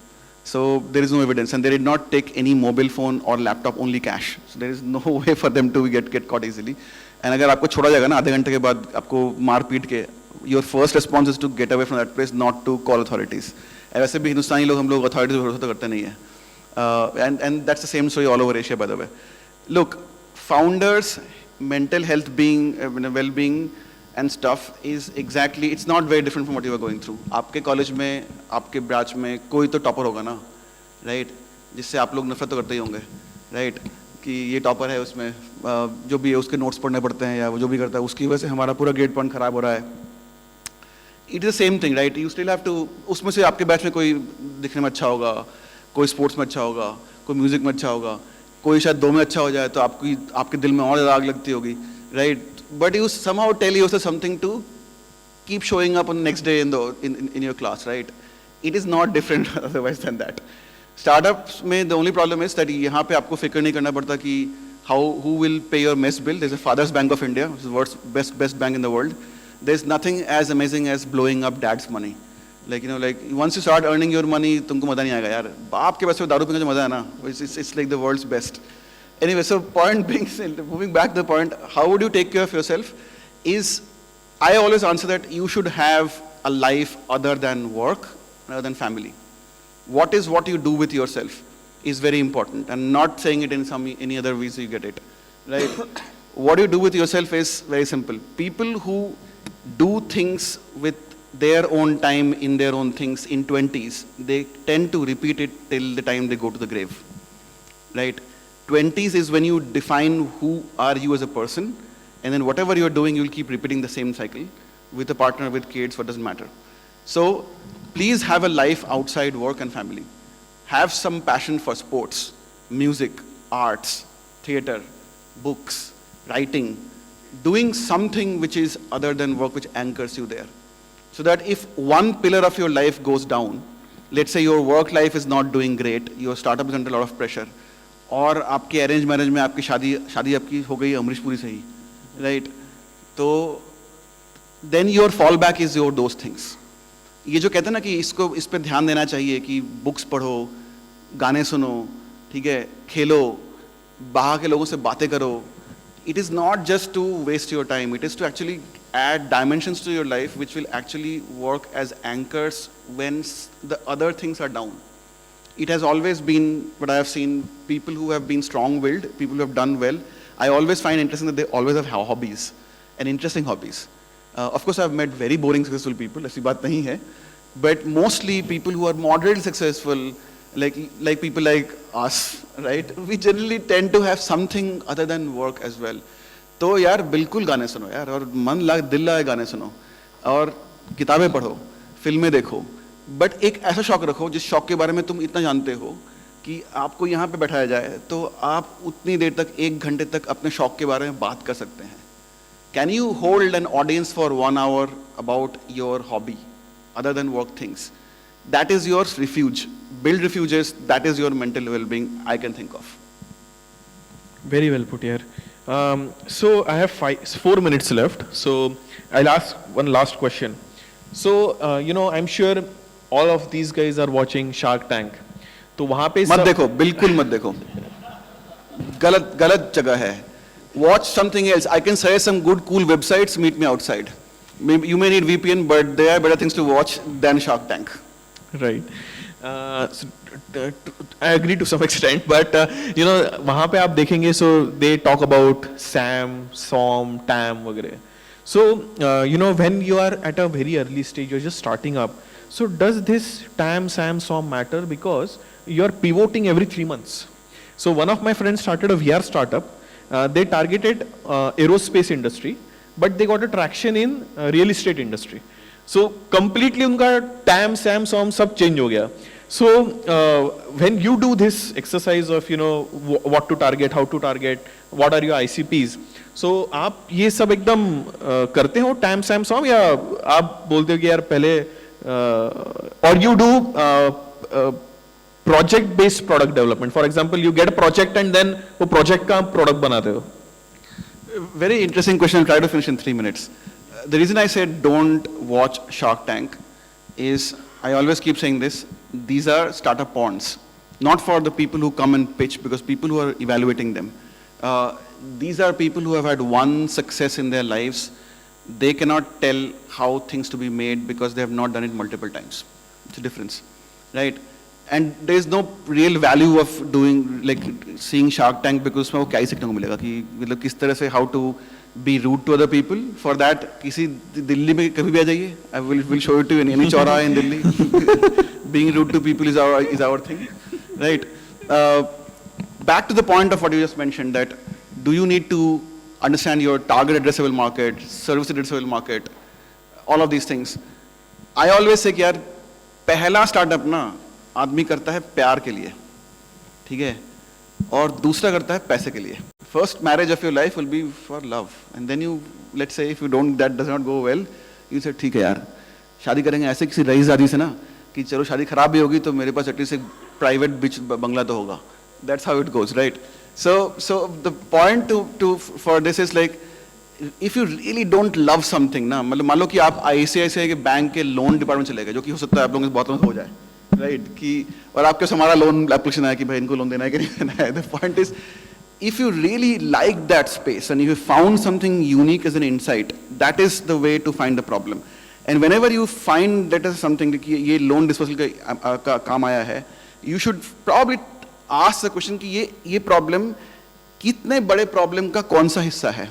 So there is no evidence, and they did not take any mobile phone or laptop, only cash. So there is no way for them to get caught easily. And अगर आपको छोड़ा जाएगा ना आधे घंटे के बाद आपको मार पीट के, your first response is to get away from that place, not to call authorities. वैसे भी हिंदुस्तानी लोग हम लोग authorities पर भरोसा तो करते नहीं है. And that's the same story all over Asia, by the way. Look, founders, mental health being, well-being and stuff is exactly, it's not very different from what you are going through. आपके college में, आपके branch में कोई तो topper होगा ना, right? जिससे आप लोग नफरत तो करते ही होंगे, राइट? कि ये टॉपर है, उसमें जो भी है उसके नोट्स पढ़ने पड़ते हैं या वो जो भी करता है उसकी वजह से हमारा पूरा ग्रेड पॉइंट खराब हो रहा है. It is the same thing, right? You still have to, उसमें से आपके बैच में कोई दिखने में अच्छा होगा, कोई स्पोर्ट्स में अच्छा होगा, कोई म्यूजिक में अच्छा होगा, कोई शायद 2 में अच्छा हो जाए तो आपके दिल में और ज़्यादा आग लगती होगी, right? But you somehow tell yourself something to keep showing up on the next day in your class, right? It is not different otherwise than that. Startups में the only problem is that यहाँ पे आपको फिक्र नहीं करना पड़ता कि who will pay your mess bill. There's a Father's Bank of India, which is the world's best bank in the world. There's nothing as amazing as blowing up dad's money. Like once you start earning your money, तुमको मजा नहीं आएगा यार. बाप के पैसे दारू पीने का जो मजा है ना, it's like the world's best. Anyway, so point being, moving back to the point, how would you take care of yourself is, I always answer that you should have a life other than work, other than family. What you do with yourself is very important, and not saying it in any other way so you get it, right? What you do with yourself is very simple. People who do things with their own time in their own things in 20s, they tend to repeat it till the time they go to the grave, right? 20s is when you define who are you as a person, and then whatever you're doing, you'll keep repeating the same cycle with a partner, with kids, what doesn't matter. So please have a life outside work and family. Have some passion for sports, music, arts, theater, books, writing, doing something which is other than work, which anchors you there. So that if one pillar of your life goes down, let's say your work life is not doing great, your startup is under a lot of pressure, और आपके arrange marriage में आपकी शादी आपकी हो गई अमरीश पुरी से ही, राइट? तो then your fall back is your those things. ये जो कहते हैं ना कि इस पर ध्यान देना चाहिए कि बुक्स पढ़ो, गाने सुनो, ठीक है, खेलो, बाहर के लोगों से बातें करो. It is not just to waste your time, it is to actually add dimensions to your life which will actually work as anchors when the other things are down. It has always been what I have seen, people who have been strong-willed, people who have done well, I always find interesting that they always have hobbies, and interesting hobbies. Of course, I have met very boring successful people, ऐसी बात नहीं है, but mostly people who are moderately successful, like people like us, right? We generally tend to have something other than work as well. तो यार बिल्कुल गाने सुनो यार, और मन लगा दिल लगा गाने सुनो, और किताबें पढ़ो, फिल्में देखो, बट एक ऐसा शौक रखो जिस शौक के बारे में तुम इतना जानते हो कि आपको यहाँ पे बैठाया जाए तो आप उतनी देर तक, 1 घंटे तक अपने शौक के बारे में बात कर सकते हैं. Can you hold an audience for 1 hour about your hobby other than work things? That is your refuge. Build refuges, that is your mental wellbeing I can think of. Very well put here. So I have 4 minutes left. So I'll ask one last question. So I'm sure all of these guys are watching Shark Tank. तो वहाँ पे मत देखो, बिल्कुल मत देखो, गलत जगह है. Watch something else. I can suggest some good, cool websites. Meet me outside. You may need VPN, but there are better things to watch than Shark Tank. Right. I agree to some extent, but you know, वहाँ पे आप देखेंगे, so they talk about SAM, SOM, TAM वगैरह. So you know, when you are at a very early stage, you're just starting up. So does this TAM, SAM, SOM matter? Because you're pivoting every 3 months. So one of my friends started a VR startup. They targeted aerospace industry, but they got a traction in real estate industry. So completely उनका TAM, SAM, SOM सब change हो गया. So when you do this exercise of, you know, what to target, how to target, what are your ICPs, so आप ये सब एकदम करते हो TAM, SAM, SOM, या आप बोलते हो कि यार पहले or you do project based product development? For example, you get a project and then वो project का product बनाते हो. Very interesting question. I'll try to finish in 3 minutes. The reason I said don't watch Shark Tank is I always keep saying this. These are startup ponds, not for the people who come and pitch, because people who are evaluating them. These are people who have had one success in their lives. They cannot tell how things to be made because they have not done it multiple times. It's a difference, right? And there is no real value of doing, like, seeing Shark Tank, because उसमें वो क्या ही सीखने को मिलेगा कि मतलब किस तरह से how to be rude to other people. For that, किसी दिल्ली में कभी भी आ जाइए. I will show it to you in any चौराहा in Delhi. Being rude to people is our thing, right? Back to the point of what you just mentioned, that do you need to understand your target addressable market, service addressable market, all of these things. I always say कि यार पहला startup ना आदमी करता है प्यार के लिए, ठीक है, और दूसरा करता है पैसे के लिए. First marriage of your life will be for love, and then you, let's say if you don't, that does not go well, you say ठीक है यार शादी करेंगे ऐसे किसी रईसजादी से ना कि चलो शादी खराब भी होगी तो मेरे पास एटलीस्ट एक प्राइवेट बीच बंगला तो होगा. That's how it goes, right? So the point for this is like, if you really don't love something ना, मतलब मान लो कि आप ICICI के बैंक के लोन डिपार्टमेंट चले गए, जो कि हो सकता है आप लोगों के बहुत हो जाए, right? कि और आपके हमारा लोन एप्लीकेशन आया कि भाई इनको लोन देना है कि नहीं देना है. The point is, if you really like that space and if you found something unique as an insight, that is the way to find the problem. And whenever you find that as something कि ये loan disposal का काम आया है, you should probably ask the question कि ये problem कितने बड़े प्रॉब्लम का कौन सा हिस्सा है.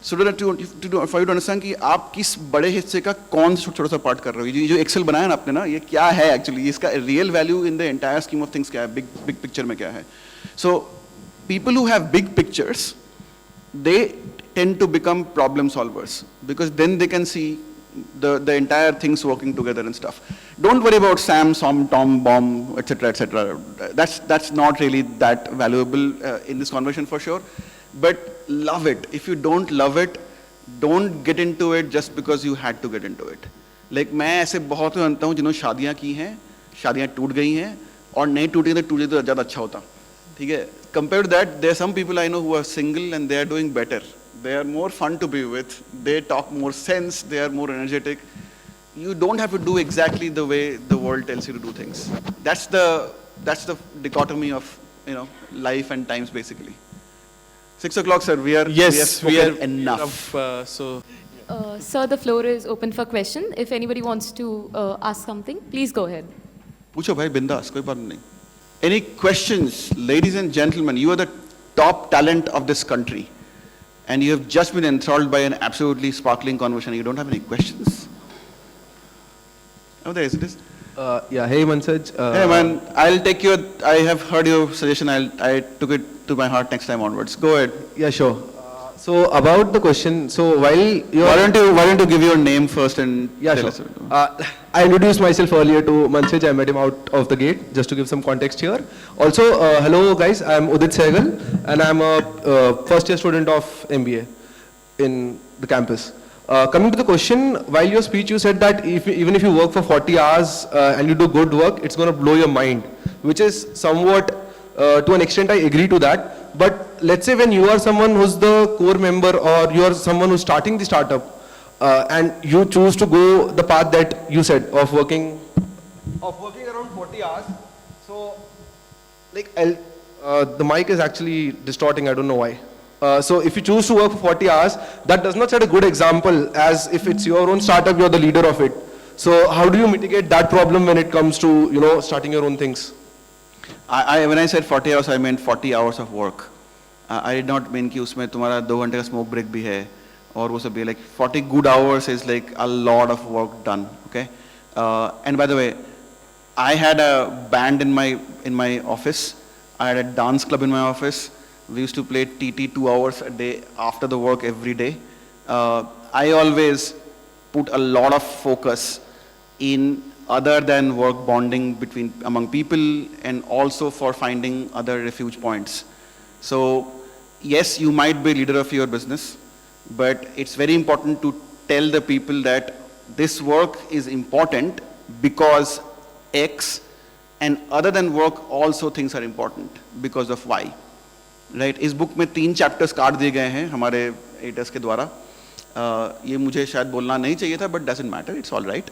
So that for you to understand कि आप किस बड़े हिस्से का कौन सा छोटा सा पार्ट कर रहे हो. ये जो एक्सेल बनाया ना आपने ना, ये क्या है एक्चुअली, इसका real value in the entire scheme of things क्या है, बिग पिक्चर में क्या है. So people who have big pictures, they tend to become problem solvers, because then they can see the entire things working together and stuff. Don't worry about Sam, Som, Tom, Bomb, etc., etc. That's not really that valuable in this conversation for sure. But love it. If you don't love it, don't get into it just because you had to get into it. Like मैं ऐसे बहुत जानता हूँ जिन्होंने शादियाँ की हैं, शादियाँ टूट गई हैं, और नहीं टूटी तो ज़्यादा अच्छा होता, ठीक है. Compared to that, there are some people I know who are single and they are doing better. They are more fun to be with. They talk more sense. They are more energetic. You don't have to do exactly the way the world tells you to do things. That's the dichotomy of, you know, life and times basically. 6 o'clock, sir. We are enough. Sir, the floor is open for question. If anybody wants to ask something, please go ahead. पूछो भाई बिंदास, कोई बात नहीं. Any questions, ladies and gentlemen? You are the top talent of this country, and you have just been enthralled by an absolutely sparkling conversation. You don't have any questions? Oh, there is it. Yeah. Hey, Manasij. Hey, man. I'll take your. I have heard your suggestion. I took it to my heart next time onwards. Go ahead. Yeah, sure. So about the question. So while you why don't you give your name first and tell us? I introduced myself earlier to Manasij. I met him out of the gate, just to give some context here. Also, hello guys. I'm Udit Sehgal, and I'm a first-year student of MBA in the campus. Coming to the question, while your speech you said that even if you work for 40 hours and you do good work, it's going to blow your mind, which is somewhat, to an extent I agree to that. But let's say when you are someone who's the core member, or you are someone who's starting the startup, and you choose to go the path that you said of working around 40 hours. So, like, the mic is actually distorting, I don't know why. So if you choose to work for 40 hours, that does not set a good example, as if it's your own startup, you're the leader of it. So how do you mitigate that problem when it comes to, you know, starting your own things? When I said 40 hours, I meant 40 hours of work. I did not mean कि उसमें तुम्हारा 2 घंटे का smoke break भी है और वो सब भी, like 40 good hours is like a lot of work done, okay? And by the way, I had a band in my office. I had a dance club in my office. We used to play TT 2 hours a day after the work every day. I always put a lot of focus in other than work bonding among people and also for finding other refuge points. So yes, you might be leader of your business, but it's very important to tell the people that this work is important because X, and other than work also things are important because of Y. Right? इस book में 3 chapters काट दिए गए हैं हमारे editors के द्वारा. ये मुझे शायद बोलना नहीं चाहिए था, but doesn't matter, it's all right.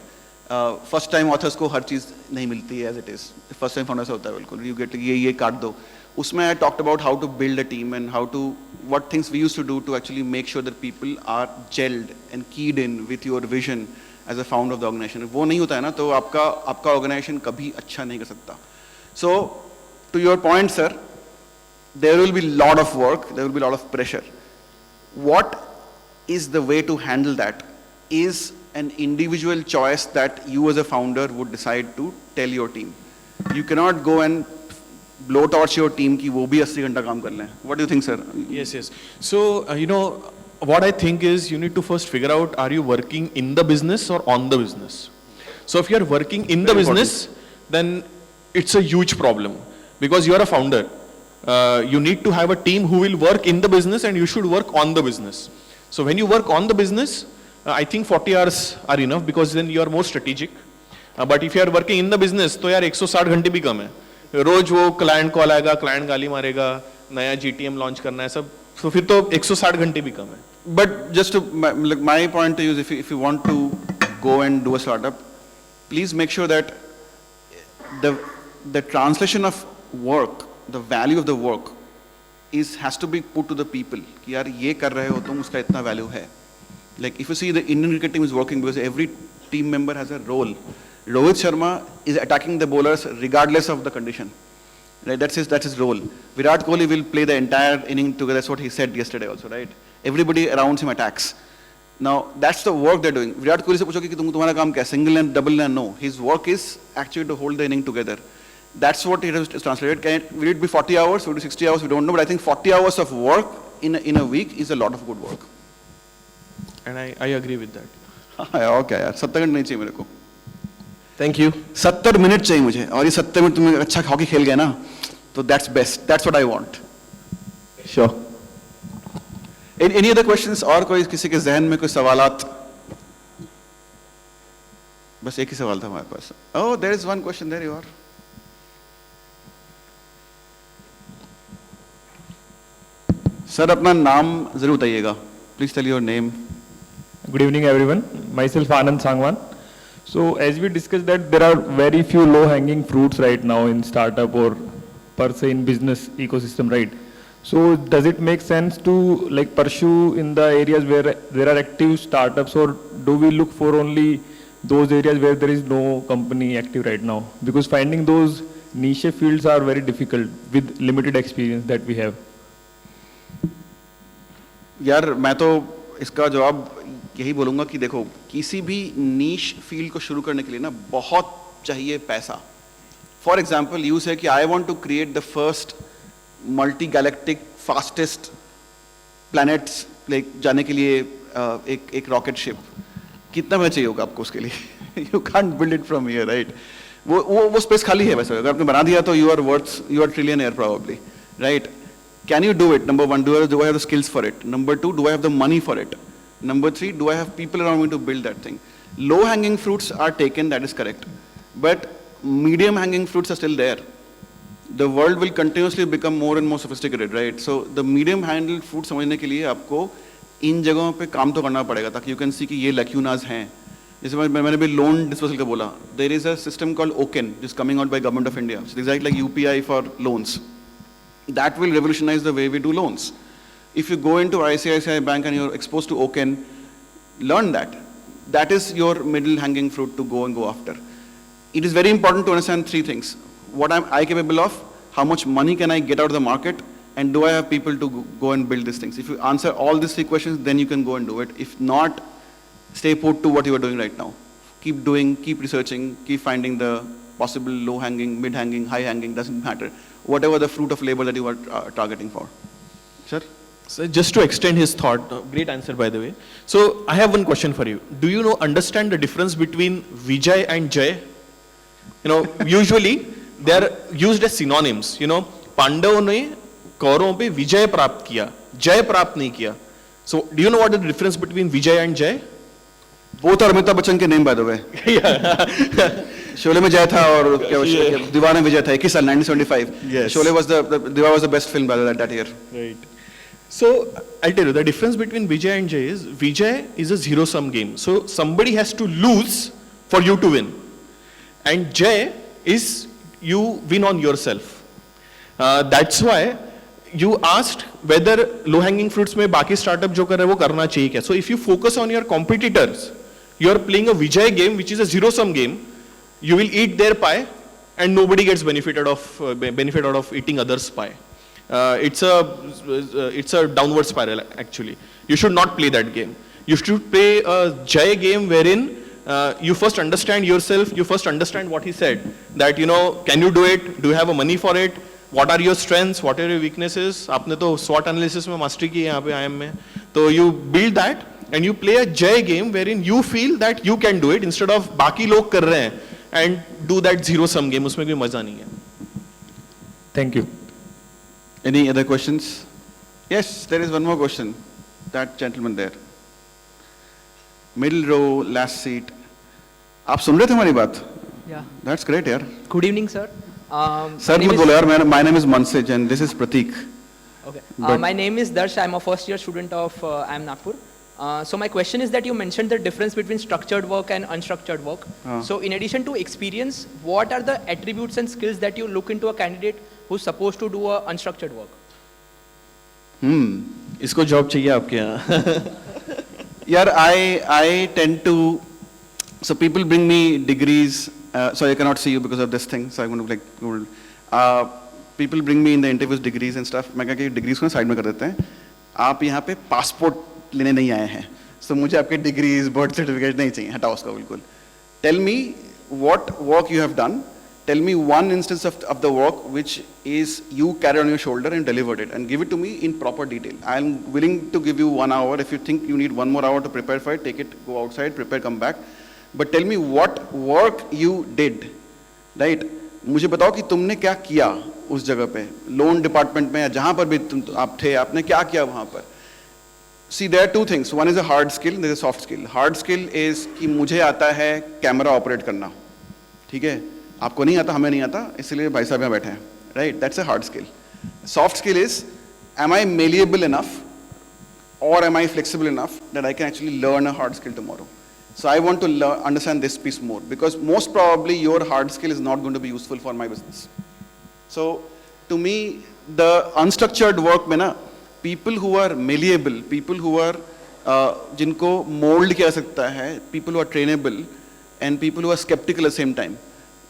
First time authors को हर चीज़ नहीं मिलती है as it is. First time founder से होता है बिल्कुल, यू गेट ये काट दो. उसमें I talked about how to build a team and how to what things we used to do to actually make sure that people are gelled and keyed in with your vision as a founder of the organization. वो नहीं होता है ना तो आपका organization कभी अच्छा नहीं कर सकता. So to your point, sir, there will be lot of work, there will be lot of pressure. What is the way to handle that is an individual choice that you as a founder would decide to tell your team. You cannot go and blowtorch your team कि वो भी 80 घंटा काम कर लें. What do you think, sir? Yes. So, what I think is you need to first figure out, are you working in the business or on the business? So if you are working in the business, then it's a huge problem because you are a founder. You need to have a team who will work in the business and you should work on the business. So when you work on the business, I think 40 hours are enough because then you are more strategic. But if you are working in the business, तो यार 160 घंटे भी कम है. रोज वो client call आएगा, client गाली मारेगा, नया GTM लॉन्च करना है सब, तो फिर तो 160 घंटे भी कम है. But just to my point to you is if you want to go and do a startup, please make sure that the translation of work, the value of the work has to be put to the people. कि यार ये कर रहे हो तुम, उसका इतना value है. Like if you see the Indian cricket team is working because every team member has a role. Rohit Sharma is attacking the bowlers regardless of the condition. Right? That's his role. Virat Kohli will play the entire inning together. That's what he said yesterday also, right? Everybody around him attacks. Now that's the work they're doing. Virat Kohli से पूछो कि तुम्हारा काम क्या है? Single and double and no. His work is actually to hold the inning together. That's what it is translated. Will it be 40 hours? Will it be 60 hours? We don't know. But I think 40 hours of work in a week is a lot of good work. And I agree with that. Okay, यार 70 घंटे नहीं चाहिए मेरे को. Thank you. 70 minute चाहिए मुझे, और ये 70 मिनट तुम अच्छा हॉकी खेल गए ना, तो that's best. That's what I want. Sure. Any other questions? और कोई किसी के जहन में कोई सवालात? बस एक ही सवाल था हमारे पास. Oh, there is one question there. You are. Sir अपना नाम जरूर बताइएगा. Please tell your name. Good evening, everyone. Myself Anand Sangwan. So as we discussed that there are very few low-hanging fruits right now in startup or per se in business ecosystem, right? So does it make sense to like pursue in the areas where there are active startups, or do we look for only those areas where there is no company active right now? Because finding those niche fields are very difficult with limited experience that we have. यार मैं तो इसका जवाब यही बोलूँगा कि देखो किसी भी नीश फील्ड को शुरू करने के लिए ना बहुत चाहिए पैसा. फॉर एग्जाम्पल यूज है कि I want to create the first multi galactic fastest planets जाने के लिए एक रॉकेट शिप. कितना पैसा चाहिए होगा आपको उसके लिए? You can't build it from here, right? वो स्पेस खाली है वैसे. अगर आपने बना दिया तो you are trillionaire probably, right? Can you do it? Number one, do I have the skills for it? Number two, do I have the money for it? Number three, do I have people around me to build that thing? Low-hanging fruits are taken, that is correct. But medium-hanging fruits are still there. The world will continuously become more and more sophisticated, right? So the medium-hanging fruits समझने के लिए आपको इन जगहों पे काम तो करना पड़ेगा ताकि you can see कि ये lacunas हैं. जैसे मैंने भी loan dispersal का बोला. There is a system called OCEN, which is coming out by Government of India. It's exactly like UPI for loans. That will revolutionize the way we do loans. If you go into ICICI Bank and you're exposed to OCEN, learn that. That is your middle hanging fruit to go and go after. It is very important to understand three things. What am I capable of? How much money can I get out of the market? And do I have people to go and build these things? If you answer all these three questions, then you can go and do it. If not, stay put to what you are doing right now. Keep doing, keep researching, keep finding the possible low-hanging, mid-hanging, high-hanging, doesn't matter. Whatever the fruit of labor that you are targeting for. Sir? So just to extend his thought, great answer by the way. So I have one question for you. Do you know, understand the difference between Vijay and Jay? You know, usually they are used as synonyms. You know, पांडवों ने कौरवों पे विजय प्राप्त किया, जय प्राप्त नहीं किया. So do you know what is the difference between Vijay and Jay? Both are Amitabh Bachchan के name by the way. Sholay में जय था और दीवार में विजय था. 21 साल 1975. Yes. शोले was दीवार was the best film by that year. Right. So I'll tell you, the difference between Vijay and Jay is Vijay is a zero-sum game. So somebody has to lose for you to win. And Jay is you win on yourself. That's why you asked whether low-hanging fruits में बाकी startup जो कर रहे हैं वो करना चाहिए क्या. So if you focus on your competitors, you are playing a Vijay game which is a zero-sum game. You will eat their pie and nobody gets benefit out of eating others' pie. It's a downward spiral actually. You should not play that game. You should play a Jay game wherein you first understand yourself, you first understand what he said. That, you know, can you do it? Do you have a money for it? What are your strengths? What are your weaknesses? आपने तो SWOT analysis में mastery की है यहाँ पे IIM में. So you build that and you play a Jay game wherein you feel that you can do it instead of बाकी लोग कर रहे हैं and do that zero-sum game. उसमें कोई मजा नहीं है. Thank you. Any other questions? Yes, there is one more question. That gentleman there. Middle row, last seat. आप सुन रहे थे हमारी बात? Yeah. That's great, यार. Good evening, sir. Sir मत बोलो यार. My name is Manasij and this is Pratik. Okay. My name is Darsh. I'm a first-year student of IIM Nagpur. So my question is that you mentioned the difference between structured work and unstructured work. So in addition to experience, what are the attributes and skills that you look into a candidate who's supposed to do a unstructured work? इसको job चाहिए आपके यहाँ. Yeah, I tend to, so people bring me degrees, sorry I cannot see you because of this thing, so I'm going to like, people bring me in the interviews degrees and stuff. मैं कहा कि degrees को side में कर देते हैं. आप यहाँ पे passport लेने नहीं आए हैं. So मुझे आपके degrees, birth certificate नहीं चाहिए. हटाओ उसको बिल्कुल. Tell me what work you have done. Tell me one instance of the work which is you carried on your shoulder and delivered it, and give it to me in proper detail. I'm willing to give you 1 hour. If you think you need 1 more hour to prepare for it, take it, go outside, prepare, come back. But tell me what work you did, right? मुझे बताओ कि तुमने क्या किया उस जगह पे, loan department में या जहाँ पर भी आप थे, आपने क्या किया वहाँ पर. See, there are two things. One is a hard skill, there is a soft skill. Hard skill is कि मुझे आता है कैमरा ऑपरेट करना, ठीक है? आपको नहीं आता, हमें नहीं आता, इसलिए भाई साहब यहाँ बैठे हैं, right? That's a hard skill. Soft skill is, am I malleable enough or am I flexible enough that I can actually learn a hard skill tomorrow? So I want to understand this piece more, because most probably your hard skill is not going to be useful for my business. So to me, the unstructured work में ना, people who are malleable, people who are जिनको mold किया सकता है, people who are trainable, and people who are skeptical at the same time,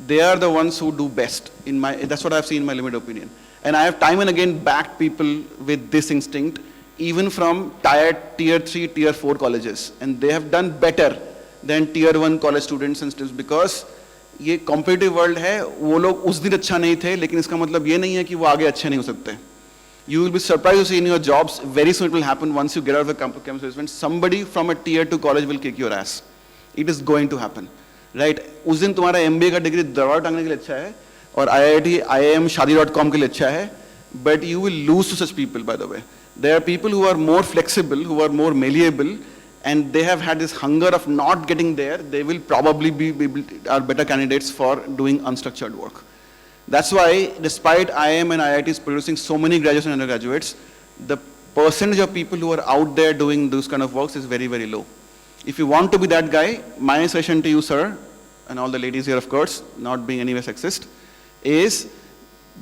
they are the ones who do best. That's what I've seen in my limited opinion. And I have time and again backed people with this instinct, even from tier 3, tier 4 colleges. And they have done better than tier 1 college students and students, because ये competitive world है, वो लोग उस दिन अच्छा नहीं थे, लेकिन इसका मतलब ये नहीं है कि वो आगे अच्छे नहीं हो सकते. You will be surprised to see in your jobs, very soon it will happen once you get out of the campus placement, somebody from a tier 2 college will kick your ass. It is going to happen. Right? उस दिन तुम्हारा MBA का degree दरवाजा टांगने के लिए अच्छा है और IIT, IIM, Shaadi.com के लिए अच्छा है, but you will lose to such people, by the way. There are people who are more flexible, who are more malleable, and they have had this hunger of not getting there. They will probably are better candidates for doing unstructured work. That's why, despite IIM and IITs producing so many graduates and undergraduates, the percentage of people who are out there doing those kind of works is very, very low. If you want to be that guy, my suggestion to you, sir, and all the ladies here, of course, not being anywhere sexist, is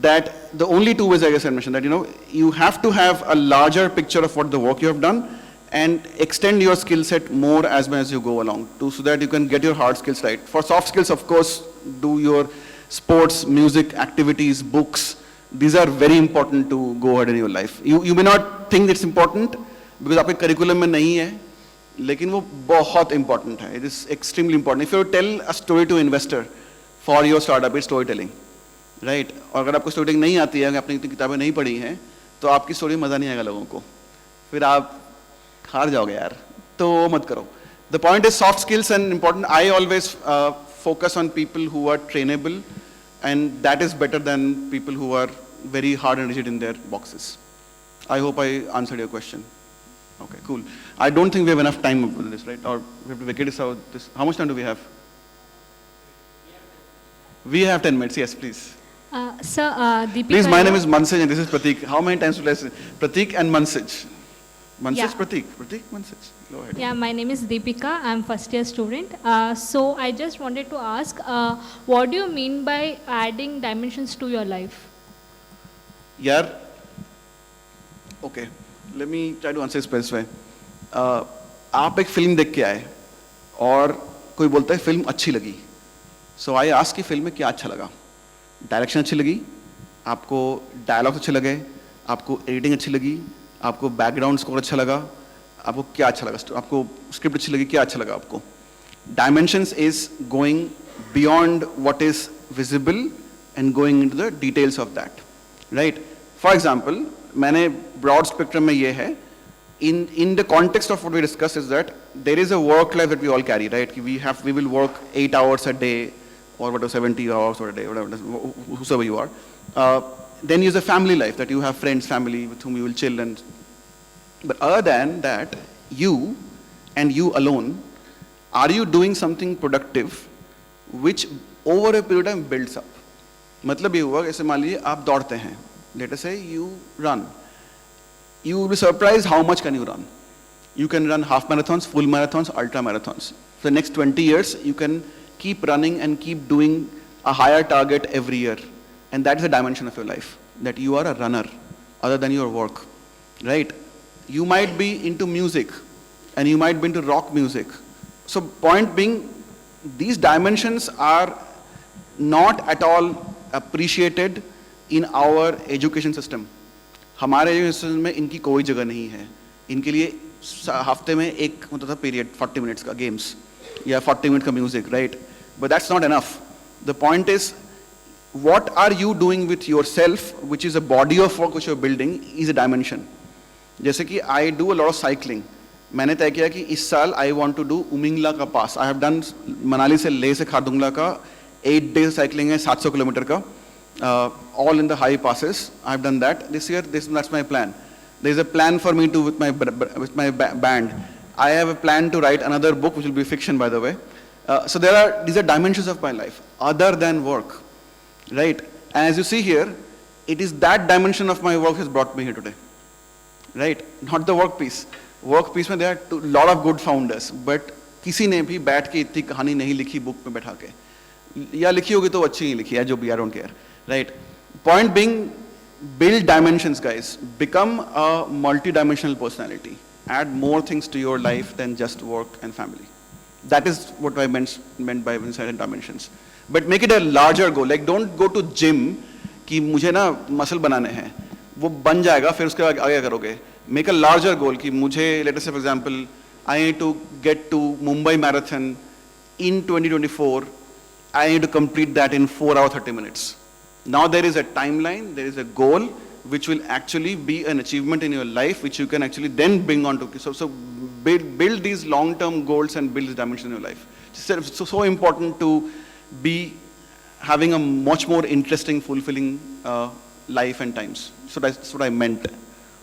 that the only two ways I guess I mentioned that, you know, you have to have a larger picture of what the work you have done, and extend your skill set more as you go along, so that you can get your hard skills right. For soft skills, of course, do your sports, music, activities, books. These are very important to go ahead in your life. You may not think it's important because आपके curriculum में नहीं है, लेकिन वो बहुत important है. It is extremely important. If you tell a story to investor for your startup, it's storytelling, right? और अगर आपको storytelling नहीं आती है, अगर आपने इतनी किताबें नहीं पढ़ी हैं, तो आपकी story मजा नहीं आएगा लोगों को. फिर आप हार जाओगे यार, तो वो मत करो. The point is soft skills and important. I always focus on people who are trainable, and that is better than people who are very hard and rigid in their boxes. I hope I answered your question. Okay, cool. I don't think we have enough time for this, right? Or we have to vacate this out. How much time do we have? We have 10 minutes. Yes, please. Sir, Deepika. Please, my name is Manasij and this is Pratik. How many times will I say? Pratik and Manasij. Manasij, Yeah. Pratik. Pratik, Manasij. Go ahead. Yeah, my name is Deepika. I'm first year student. So I just wanted to ask, what do you mean by adding dimensions to your life? यार, okay, let me try to answer this best way. आप एक film देख के आए और कोई बोलता है फिल्म अच्छी लगी. So I ask कि फिल्म में क्या अच्छा लगा? डायरेक्शन अच्छी लगी, आपको डायलॉग्स अच्छे लगे, आपको एडिटिंग अच्छी लगी, आपको बैकग्राउंड स्कोर अच्छा लगा, आपको क्या अच्छा लगा, आपको स्क्रिप्ट अच्छी लगी, क्या अच्छा लगा आपको? Dimensions is going beyond what is visible and going into the details of that, right? For example, मैंने broad spectrum में ये है, in the context of what we discussed is that there is a work life that we all carry, right? We will work 8 hours a day or whatever, 70 hours or a day, whatever, whosoever you are. Then there's a family life that you have friends, family with whom you will chill but other than that, you and you alone, are you doing something productive which over a period of time builds up? मतलब ये हुआ जैसे मान लीजिए आप दौड़ते हैं, let us say you run. You will be surprised how much can you run. You can run half marathons, full marathons, ultra marathons. For the next 20 years, you can keep running and keep doing a higher target every year. And that is a dimension of your life, that you are a runner other than your work, right? You might be into music and you might be into rock music. So point being, these dimensions are not at all appreciated in our education system. हमारे education system में इनकी कोई जगह नहीं है. इनके लिए हफ्ते में एक होता था पीरियड 40 मिनट्स का गेम्स या 40 मिनट का music, right? But that's not enough. The point is what are you doing with yourself, which is a body of work which you're building, is a dimension. जैसे कि I do a lot of cycling. मैंने तय किया कि इस साल I want to do Umlingla का पास. I have done Manali से लेह से खारदुंगला का 8 days cycling है 700 किलोमीटर का, all in the high passes. I have done that this year. That's my plan. There is a plan for me to with my band. I have a plan to write another book which will be fiction, by the way. So these are dimensions of my life other than work. Right? And as you see here, it is that dimension of my work has brought me here today. Right? Not the work piece. Work piece में there are a lot of good founders, but किसी ने भी बैठ के इतनी कहानी नहीं लिखी बुक में बैठा के, या लिखी होगी तो अच्छी नहीं लिखी है, जो भी, I don't care. Right? Point being, build dimensions, guys. Become a multi-dimensional personality. Add more things to your life than just work and family. That is what I meant by inside dimensions. But make it a larger goal. Like don't go to gym कि मुझे ना muscle बनाने हैं, वो बन जाएगा फिर उसके बाद आगे करोगे. Make a larger goal कि मुझे, let us say for example, I need to get to Mumbai Marathon in 2024. I need to complete that in 4 hours 30 minutes. Now there is a timeline, there is a goal which will actually be an achievement in your life which you can actually then bring on to. So build these long-term goals and build this dimension in your life. It's so important to be having a much more interesting, fulfilling life and times. So that's what I meant.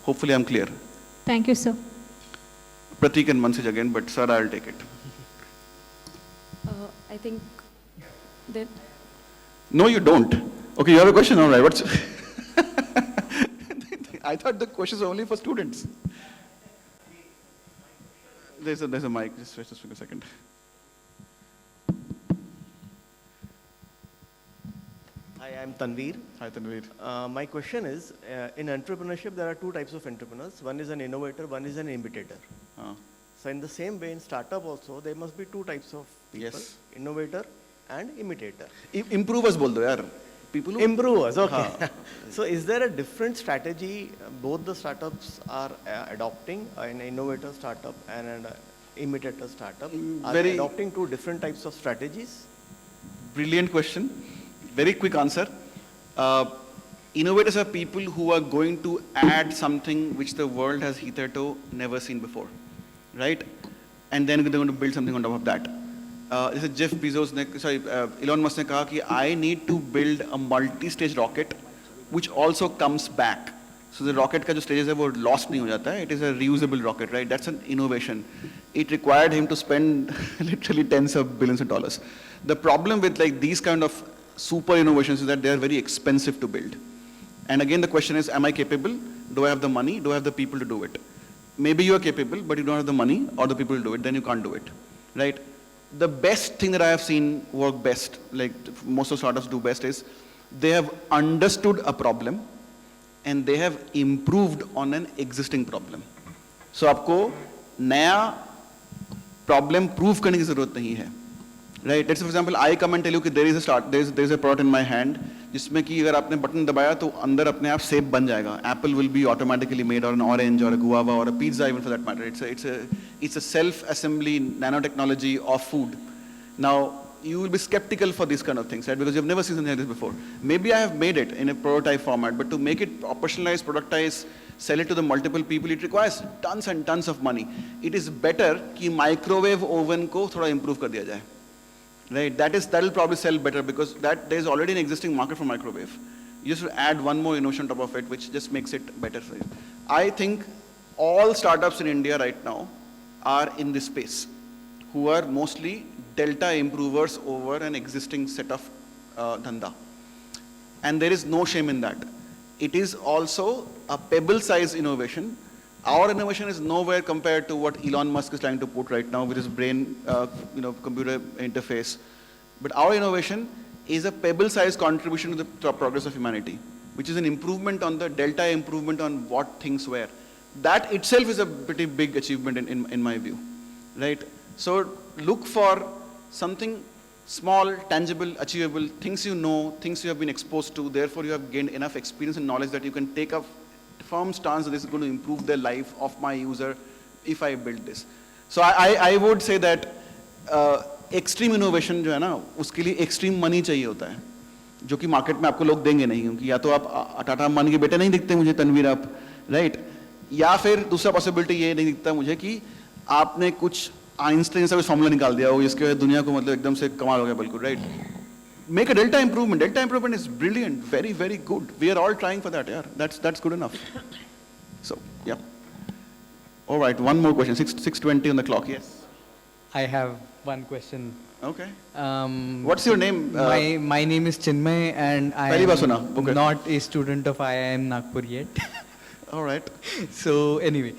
Hopefully I'm clear. Thank you, sir. Pratik and Manasij again, but sir, I'll take it. I think that... No, you don't. Okay, you have a question? All right, what's... I thought the questions are only for students. There's a mic, just wait a second. Hi, Hi, I'm Tanveer. Hi, Tanveer. My question is, in entrepreneurship, there are two types of entrepreneurs. One is an innovator, one is an imitator. Uh, So in the same way, in startup also, there must be two types of people, Yes. innovator and imitator. improvers बोल दो यार. People who Improvers, okay. So is there a different strategy both the startups are adopting, an innovator startup and an imitator startup? Are they Very- adopting two different types of strategies? Brilliant question. Very quick answer. Innovators are people who are going to add something which the world has hitherto never seen before, right? And then they're going to build something on top of that. This is Jeff Bezos Elon Musk ने कहा कि I need to build a multi-stage rocket which also comes back. So the rocket का जो stages है वो lost नहीं हो जाता है. It is a reusable rocket, right? That's an innovation. It required him to spend literally tens of billions of dollars. The problem with like these kind of super innovations is that they are very expensive to build. And again, the question is, am I capable? Do I have the money? Do I have the people to do it? Maybe you are capable, but you don't have the money or the people to do it, then you can't do it, right? The best thing that I have seen work best, like most of startups do best, is they have understood a problem and they have improved on an existing problem. So आपको नया problem prove करने की ज़रूरत नहीं है. Right? Let's say, for example, I come and tell you that there is a product in my hand, जिसमें कि अगर आपने बटन दबाया तो अंदर अपने आप सेब बन जाएगा. Apple will be automatically made, or an orange, or a guava, or a pizza, even for that matter. It's a self-assembly nanotechnology of food. Now, you will be skeptical for these kind of things, right? Because you've never seen something like this before. Maybe I have made it in a prototype format, but to make it operationalize, productize, sell it to the multiple people, it requires tons and tons of money. It is better कि microwave oven को थोड़ा improve कर दिया जाए. Right, that will probably sell better because there is already an existing market for microwave. You just add one more innovation on top of it, which just makes it better for you. I think all startups in India right now are in this space, who are mostly delta improvers over an existing set of dhanda. And there is no shame in that. It is also a pebble-sized innovation. Our innovation is nowhere compared to what Elon Musk is trying to put right now with his brain, computer interface. But our innovation is a pebble-sized contribution to the progress of humanity, which is an improvement on the delta improvement on what things were. That itself is a pretty big achievement in my view, right? So look for something small, tangible, achievable, things you know, things you have been exposed to, therefore you have gained enough experience and knowledge that you can take a firm stance that this is going to improve the life of my user if I build this. So I would say that extreme innovation जो है ना उसके लिए extreme money चाहिए होता है जो कि मार्केट में आपको लोग देंगे नहीं क्योंकि या तो आप टाटा अंबानी के बेटे नहीं दिखते मुझे तनवीर आप राइट या फिर दूसरा पॉसिबिलिटी ये नहीं दिखता मुझे कि आपने कुछ आइंस्टाइन जैसा कुछ फॉर्मूला निकाल दिया हो जिसके वजह दुनिया को मतलब एकदम से कमाल हो गया बिल्कुल right. Make a delta improvement. Delta improvement is brilliant, very, very good. We are all trying for that, yeah. That's good enough. So, yeah. All right, one more question. 6:20 on the clock, yes. I have one question. Okay. What's your name? My name is Chinmay and I पहली बार सुना. Okay. am not a student of IIM Nagpur yet. All right. So anyway,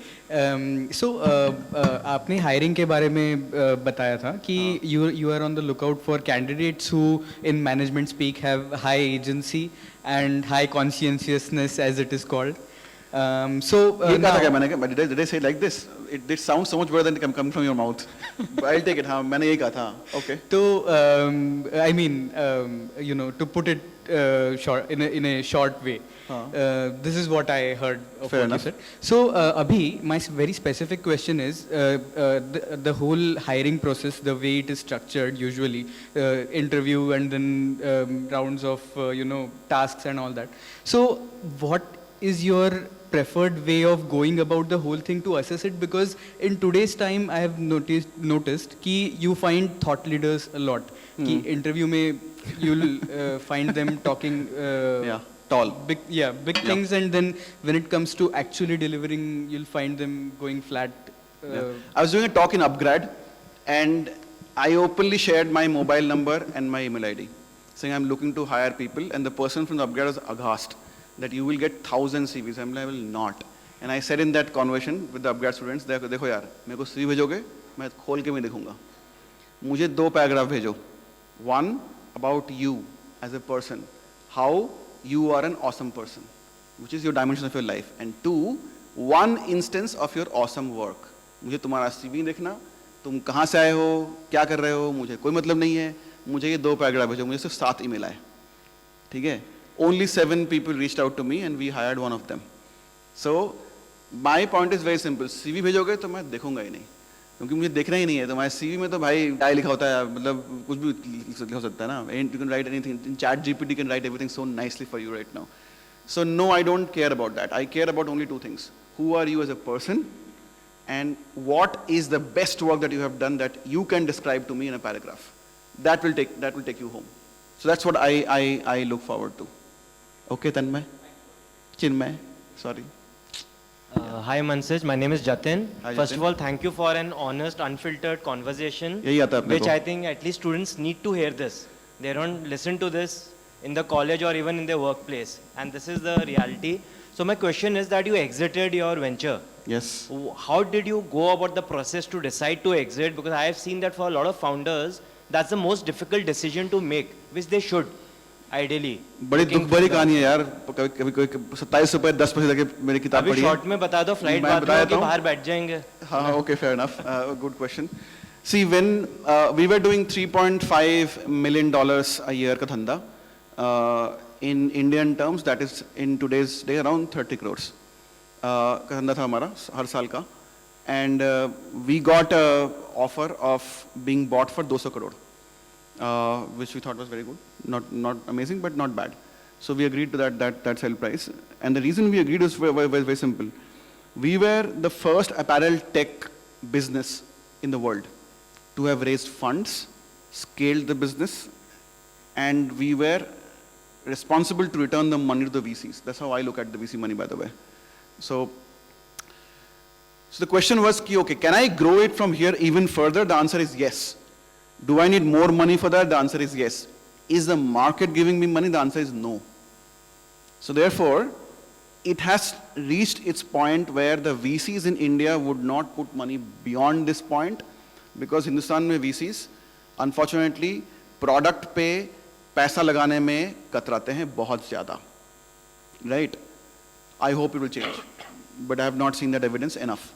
आपने hiring के बारे में बताया था कि you are on the lookout for candidates who in management speak have high agency and high conscientiousness as it is called. ये कहा था क्या मैंने क्या? Did I say like this? It sounds so much better than coming from your mouth. But I'll take it. हाँ मैंने ये कहा था. Okay. So I mean, to put it short in a short way, this is what I heard of Fair what enough. you said. So Abhi, my very specific question is the whole hiring process, the way it is structured usually, interview and then rounds of tasks and all that. So what is your preferred way of going about the whole thing to assess it? Because in today's time I have noticed कि you find thought leaders a lot. कि interview में you'll find them talking tall. Big things, and then when it comes to actually delivering, you'll find them going flat. I was doing a talk in Upgrad, and I openly shared my mobile number and my email ID, saying I'm looking to hire people, and the person from the Upgrad was aghast that you will get 1,000 CVs. I'm like, I will not. And I said in that conversation with the Upgrad students, देखो यार, मेरे को CV भेजोगे, मैं खोल के मैं देखूंगा. मुझे 2 पैराग्राफ भेजो. One about you as a person. how you are an awesome person, which is your dimension of your life. And 2, one instance of your awesome work. मुझे तुम्हारा CV देखना, तुम कहाँ से आए हो, क्या कर रहे हो, मुझे कोई मतलब नहीं है, मुझे ये 2 पैराग्राफ भेजो, मुझे सिर्फ 7 ईमेल आए, ठीक है? Only 7 people reached out to me and we hired one of them. So my point is very simple. CV भेजोगे तो मैं देखूंगा ही नहीं, क्योंकि मुझे देखना ही नहीं है. तुम्हारे CV में तो भाई डाई लिखा होता है, मतलब कुछ भी लिखा हो सकता है ना. And you can write anything. In ChatGPT can write everything so nicely for you right now. So no, I don't care about that. I care about only 2 things. Who are you as a person, and what is the best work that you have done that you can describe to me in a paragraph. That will take you home. So that's what I look forward to. Okay, Tanmay? Chinmay? Sorry. Hi Manasij, my name is Jatin. Hi, First Jatin. of all, thank you for an honest, unfiltered conversation, यही आता है अपने which को. I think at least students need to hear this. They don't listen to this in the college or even in their workplace, and this is the reality. So my question is that you exited your venture. Yes. How did you go about the process to decide to exit? Because I have seen that for a lot of founders, that's the most difficult decision to make, which they should, ideally. बड़ी Looking दुख भरी from the- कहानी है यार. कभी कोई 27 रुपए 10 पैसे लगे मेरी किताब अभी पढ़ी है. शॉर्ट में बता दो, फ्लाइट मैं बाद बता में देता कि हूँ. बाहर बैठ जाएंगे. हाँ, okay, fair enough. Good question. See, when we were doing $3.5 million a year का धंधा, in Indian terms, that is in today's day around 30 crores का धंधा था हमारा हर साल का, and we got a offer of being bought for 200 crore, which we thought was very good, not amazing but not bad. So we agreed to that sell price, and the reason we agreed was very simple. We were the first apparel tech business in the world to have raised funds, scaled the business, and we were responsible to return the money to the VCs. That's how I look at the VC money, by the way. So the question was, okay, can I grow it from here even further? The answer is yes. Do I need more money for that? The answer is yes. Is the market giving me money? The answer is no. So therefore, it has reached its point where the VCs in India would not put money beyond this point, because Hindustan में VCs, unfortunately, product पे पैसा लगाने में कतराते हैं बहुत ज़्यादा, right? I hope it will change, but I have not seen that evidence enough.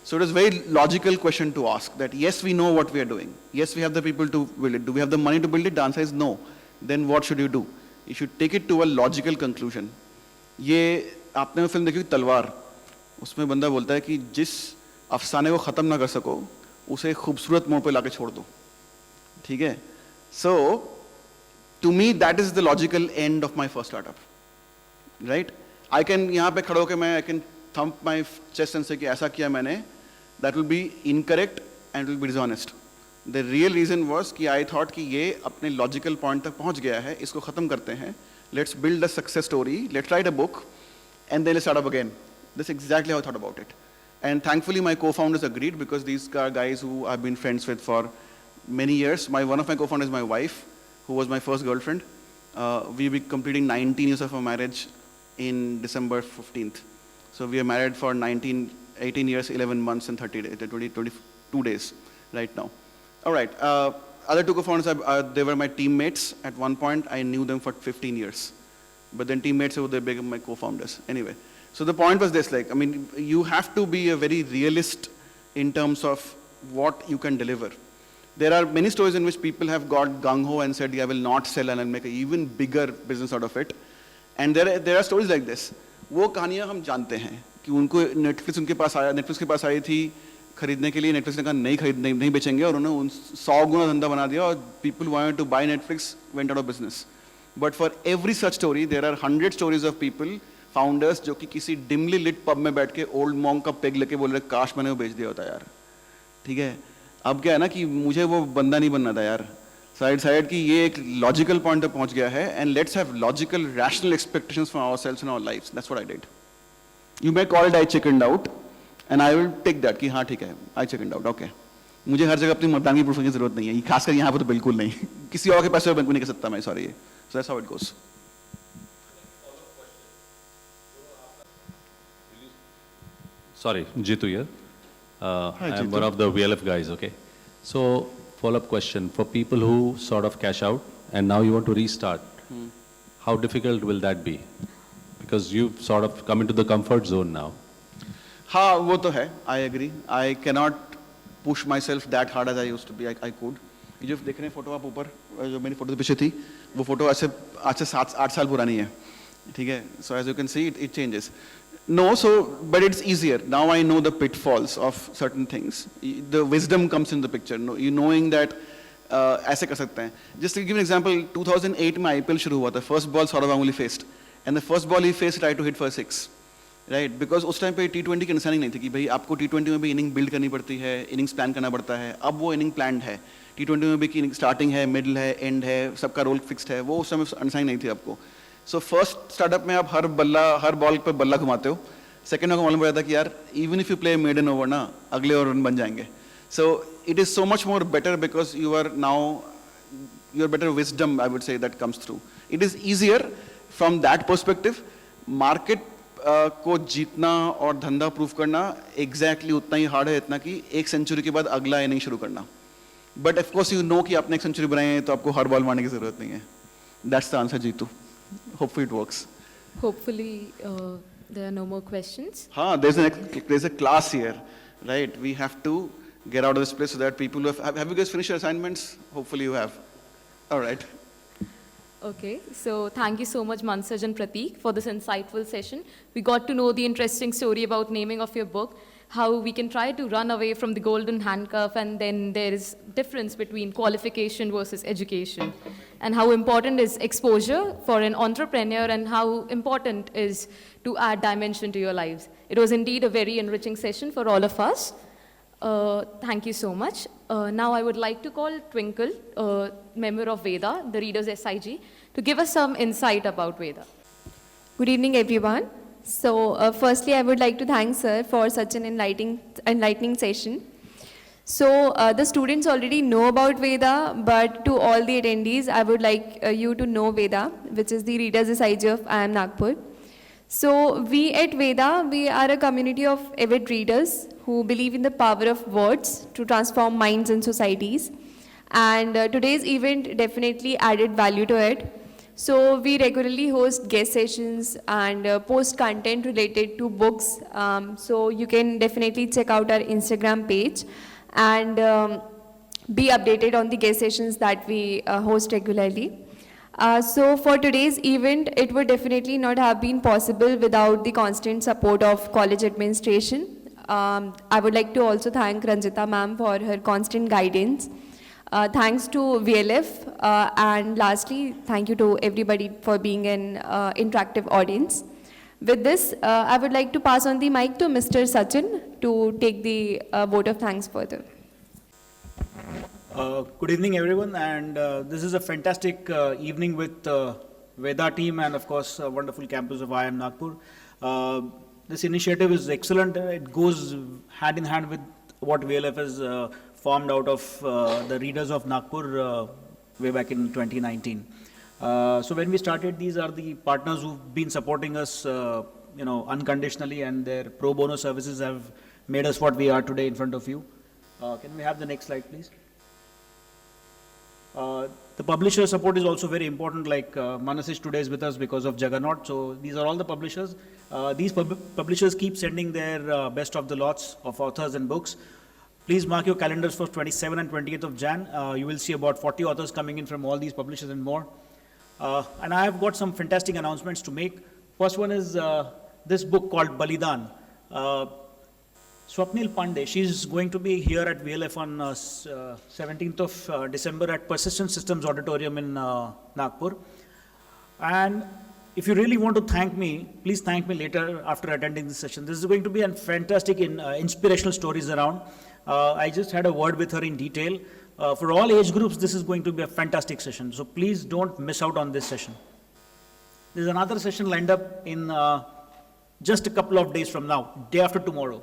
So it is a very logical question to ask that yes, we know what we are doing. Yes, we have the people to build it. Do we have the money to build it? The answer is no. Then what should you do? You should take it to a logical conclusion. ये आपने वो film देखी तलवार, उसमें बंदा बोलता है कि जिस अफसाने को ख़त्म ना कर सको उसे खूबसूरत मोड़ पे लाके छोड़ दो, ठीक है? So to me that is the logical end of my first startup, right? I can यहाँ पे खड़े होके मैं I can thump my chest and say कि ऐसा किया मैंने, that will be incorrect and it will be dishonest. The real reason was कि I thought कि ये अपने logical point तक पहुँच गया है, इसको ख़त्म करते हैं. Let's build a success story. Let's write a book, and then let's start up again. That's exactly how I thought about it. And thankfully, my co-founders agreed, because these are guys who I've been friends with for many years. One of my co-founders is my wife, who was my first girlfriend. We'll be completing 19 years of our marriage in December 15th. So we are married for 18 years, 11 months, and 22 days right now. All right. Other two co-founders, they were my teammates. At one point, I knew them for 15 years. But then teammates, they became my co-founders. Anyway, so the point was this, like, I mean, you have to be a very realist in terms of what you can deliver. There are many stories in which people have got gung-ho and said, yeah, I will not sell and I'll make an even bigger business out of it. And there are stories like this. वो कहानियाँ हम जानते हैं कि उनको Netflix उनके पास आया, Netflix के पास आई थी खरीदने के लिए, नेटफ्लिक्स ने कहा नहीं बेचेंगे, और उन्होंने 100 गुना धंधा बना दिया, और people wanted to buy Netflix, went out of business. But for every such story, there are 100 stories of people, founders, जो कि किसी dimly lit pub में बैठ के old monk का पेग लेके बोल रहे काश मैंने वो बेच दिया होता यार, ठीक है? अब क्या है ना कि मुझे वो बंदा नहीं बनना था यार. So I decided कि ये एक logical point तक पहुंच गया है, and let's have logical, rational expectations from ourselves in our lives. That's what I did. You may call it I chickened out, and I will take that कि हाँ ठीक है, I chickened out, okay. मुझे हर जगह अपनी मर्दानगी proof की जरूरत नहीं है, खासकर यहाँ पे तो बिल्कुल नहीं. किसी और के पैसे बैंक में नहीं कर सकता मैं, sorry. So that's how it goes. Sorry, Jitu here. Hi, I'm Jitu. one of the VLF guys, okay? So, follow-up question. For people who sort of cash out and now you want to restart, how difficult will that be? Because you've sort of come into the comfort zone now. हाँ वो तो है, I agree. I cannot push myself that hard as I used to be. I could. ये जो देख रहे हैं photo आप ऊपर, जो मेरी फोटो पीछे थी, वो फोटो आज से 7-8 साल पुरानी है, ठीक है? So as you can see, it changes. No, but it's easier. Now I know the pitfalls of certain things. The wisdom comes in the picture. You knowing that ऐसे कर सकते हैं. Just to give an example, 2008 में IPL शुरू हुआ था. First ball Saurav Ganguli faced, and the first ball he faced tried to hit for 6. Right, because उस time पे T20 की अंडरस्टैंडिंग नहीं थी कि भाई आपको T20 में भी इनिंग बिल्ड करनी पड़ती है, इनिंग्स प्लान करना पड़ता है. अब वो इनिंग प्लान्ड है. T20 में भी कि स्टार्टिंग है, मिडल है, एंड है, सबका रोल फिक्स्ड है. वो उस समय अंडरस्टैंडिंग नहीं थी आपको. सो फर्स्ट स्टार्टअप में आप हर बॉल पे बल्ला घुमाते हो. सेकंड में मालूम पड़ा था कि यार even if you play maiden over ना, अगले ओवर रन बन जाएंगे. So it is so much more better because you are better wisdom, I would say, that comes through. It is easier from that perspective. Market को जीतना और धंधा prove करना exactly उतना ही हार्ड है इतना कि एक सेंचुरी के बाद अगला इनिंग शुरू करना. But of course you know कि आपने एक सेंचुरी बनाई है तो आपको हर बॉल मारने की जरूरत नहीं है. That's the answer, Jeetu. Hopefully it works. Hopefully there are no more questions. There's a class here, right? We have to get out of this place so that people who have you guys finished your assignments? Hopefully you have. All right. Okay, so thank you so much, Manasij and Prateek, for this insightful session. We got to know the interesting story about naming of your book, how we can try to run away from the golden handcuff, and then there is difference between qualification versus education, and how important is exposure for an entrepreneur, and how important is to add dimension to your lives. It was indeed a very enriching session for all of us. Thank you so much. Now I would like to call Twinkle, member of Veda, the Reader's SIG, to give us some insight about Veda. Good evening, everyone. So, firstly, I would like to thank Sir for such an enlightening session. So, the students already know about Veda, but to all the attendees, I would like you to know Veda, which is the Reader's SIG of IIM Nagpur. So, we at Veda, we are a community of avid readers who believe in the power of words to transform minds and societies. And today's event definitely added value to it. So we regularly host guest sessions and post content related to books. So you can definitely check out our Instagram page and be updated on the guest sessions that we host regularly. So for today's event, it would definitely not have been possible without the constant support of college administration. I would like to also thank Ranjita ma'am for her constant guidance. Thanks to VLF, and lastly, thank you to everybody for being an interactive audience. With this, I would like to pass on the mic to Mr. Sachin to take the vote of thanks further. Good evening, everyone, and this is a fantastic evening with Veda team and, of course, a wonderful campus of IIM Nagpur. This initiative is excellent. It goes hand in hand with what VLF has formed out of the readers of Nagpur way back in 2019. So when we started, these are the partners who've been supporting us, unconditionally, and their pro bono services have made us what we are today in front of you. Can we have the next slide, please? The publisher support is also very important, like Manasij today is with us because of Juggernaut. So these are all the publishers. These publishers keep sending their best of the lots of authors and books. Please mark your calendars for 27 and 28th of Jan. You will see about 40 authors coming in from all these publishers and more. And I have got some fantastic announcements to make. First one is this book called Balidan. Swapnil Pandey, she's going to be here at VLF on 17th of December at Persistent Systems Auditorium in Nagpur. And if you really want to thank me, please thank me later after attending this session. This is going to be a fantastic inspirational stories around. I just had a word with her in detail. For all age groups, this is going to be a fantastic session. So please don't miss out on this session. There's another session lined up in just a couple of days from now, day after tomorrow.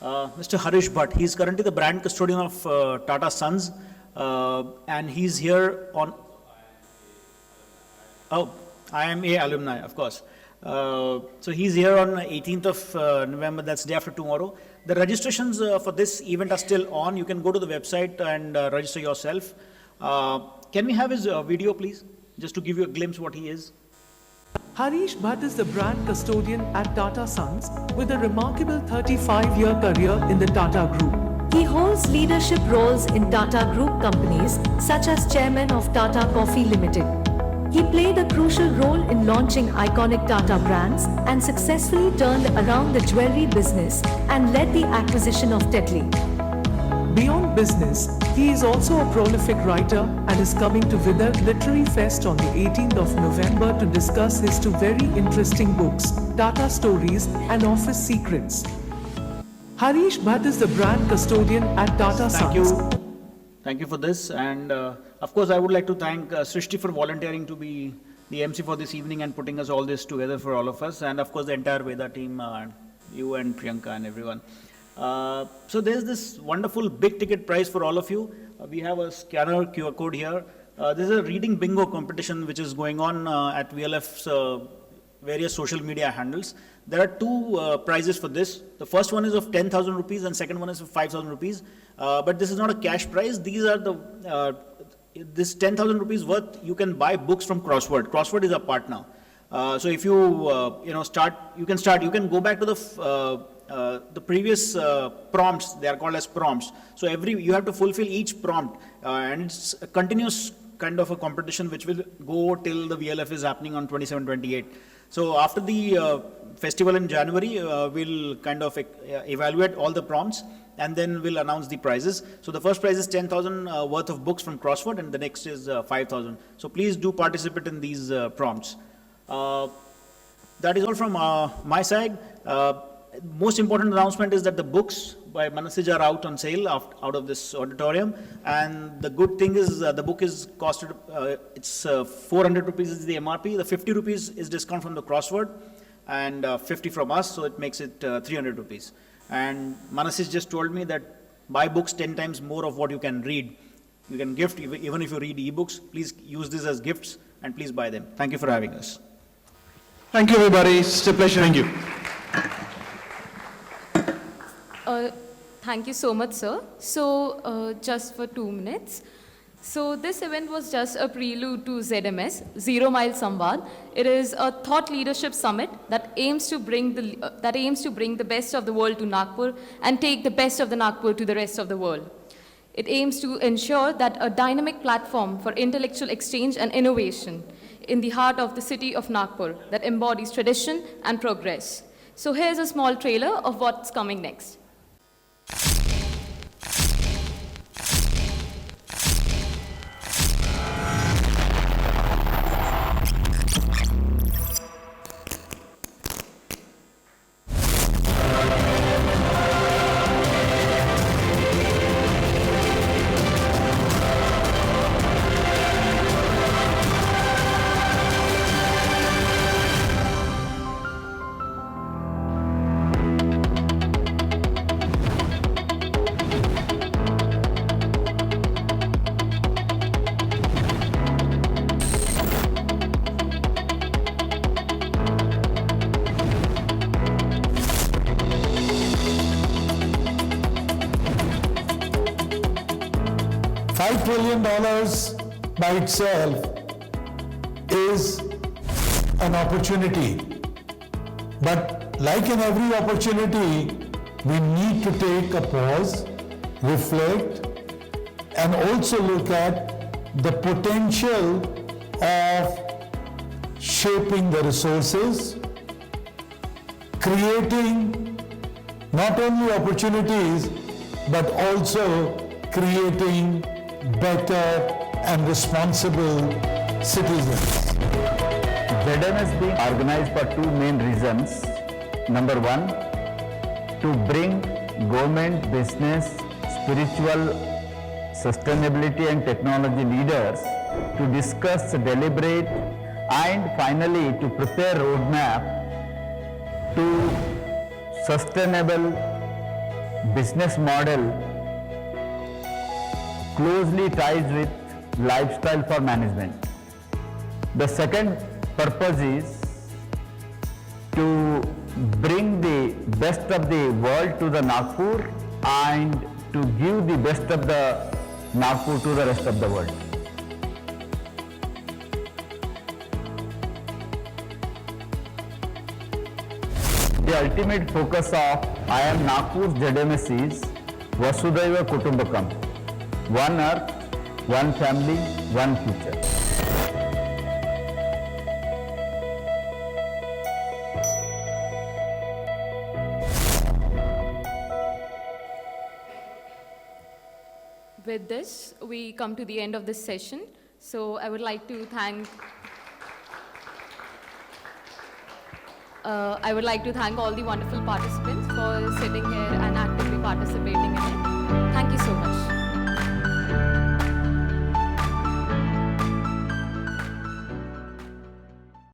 Mr. Harish Bhatt, he's currently the brand custodian of Tata Sons, and he's here on... Oh, IMA alumni, of course. So he's here on 18th of November, that's day after tomorrow. The registrations for this event are still on. You can go to the website and register yourself. Can we have his video, please? just to give you a glimpse what he is. Harish Bhatt is the brand custodian at Tata Sons with a remarkable 35-year career in the Tata Group. He holds leadership roles in Tata Group companies such as chairman of Tata Coffee Limited. He played a crucial role in launching iconic Tata brands and successfully turned around the jewelry business and led the acquisition of Tetley. Beyond business, he is also a prolific writer and is coming to Vidar Literary Fest on the 18th of November to discuss his two very interesting books, Tata Stories and Office Secrets. Harish Bhatt is the brand custodian at Tata Sons. Thank you for this. And of course, I would like to thank Srishti for volunteering to be the MC for this evening and putting us all this together for all of us. And of course, the entire Veda team, you and Priyanka and everyone. So there's this wonderful big ticket prize for all of you. We have a scanner QR code here. This is a reading bingo competition which is going on at VLF's various social media handles. There are two prizes for this. The first one is of 10,000 rupees and second one is of 5,000 rupees. But this is not a cash prize. These are the, this 10,000 rupees worth, you can buy books from Crossword. Crossword is a partner. So if you, you can go back to the previous prompts. They are called as prompts. So you have to fulfill each prompt, and it's a continuous kind of a competition which will go till the VLF is happening on 27-28. So after the festival in January, we'll kind of evaluate all the prompts and then we'll announce the prizes. So the first prize is 10,000 worth of books from Crossword and the next is 5,000. So please do participate in these prompts. That is all from my side. Most important announcement is that the books by Manasij are out on sale out of this auditorium, and the good thing is the book is costed, it's 400 rupees is the MRP, the 50 rupees is discount from the Crossword, and 50 from us, so it makes it 300 rupees. And Manasij just told me that buy books 10 times more of what you can read. You can gift, even if you read ebooks, please use this as gifts and please buy them. Thank you for having us. Thank you, everybody. It's a pleasure. Thank you. Thank you so much, sir. So, just for 2 minutes. So, this event was just a prelude to ZMS, Zero Mile Samvad. It is a thought leadership summit that aims to bring the best of the world to Nagpur and take the best of the Nagpur to the rest of the world. It aims to ensure that a dynamic platform for intellectual exchange and innovation in the heart of the city of Nagpur that embodies tradition and progress. So, here's a small trailer of what's coming next. $5 trillion by itself is an opportunity. But like in every opportunity, we need to take a pause, reflect, and also look at the potential of shaping the resources, creating not only opportunities, but also creating better and responsible citizens. ZMS being organized for two main reasons. Number one, to bring government, business, spiritual, sustainability and technology leaders to discuss, deliberate, and finally to prepare roadmap to sustainable business model closely ties with lifestyle for management. The second purpose is to bring the best of the world to the Nagpur and to give the best of the Nagpur to the rest of the world. The ultimate focus of I am Nagpur's ZMS is Vasudhaiva Kutumbakam. One earth, one family, one future. With this, we come to the end of this session. So I would like to thank all the wonderful participants for sitting here and actively participating in it. Thank you so much.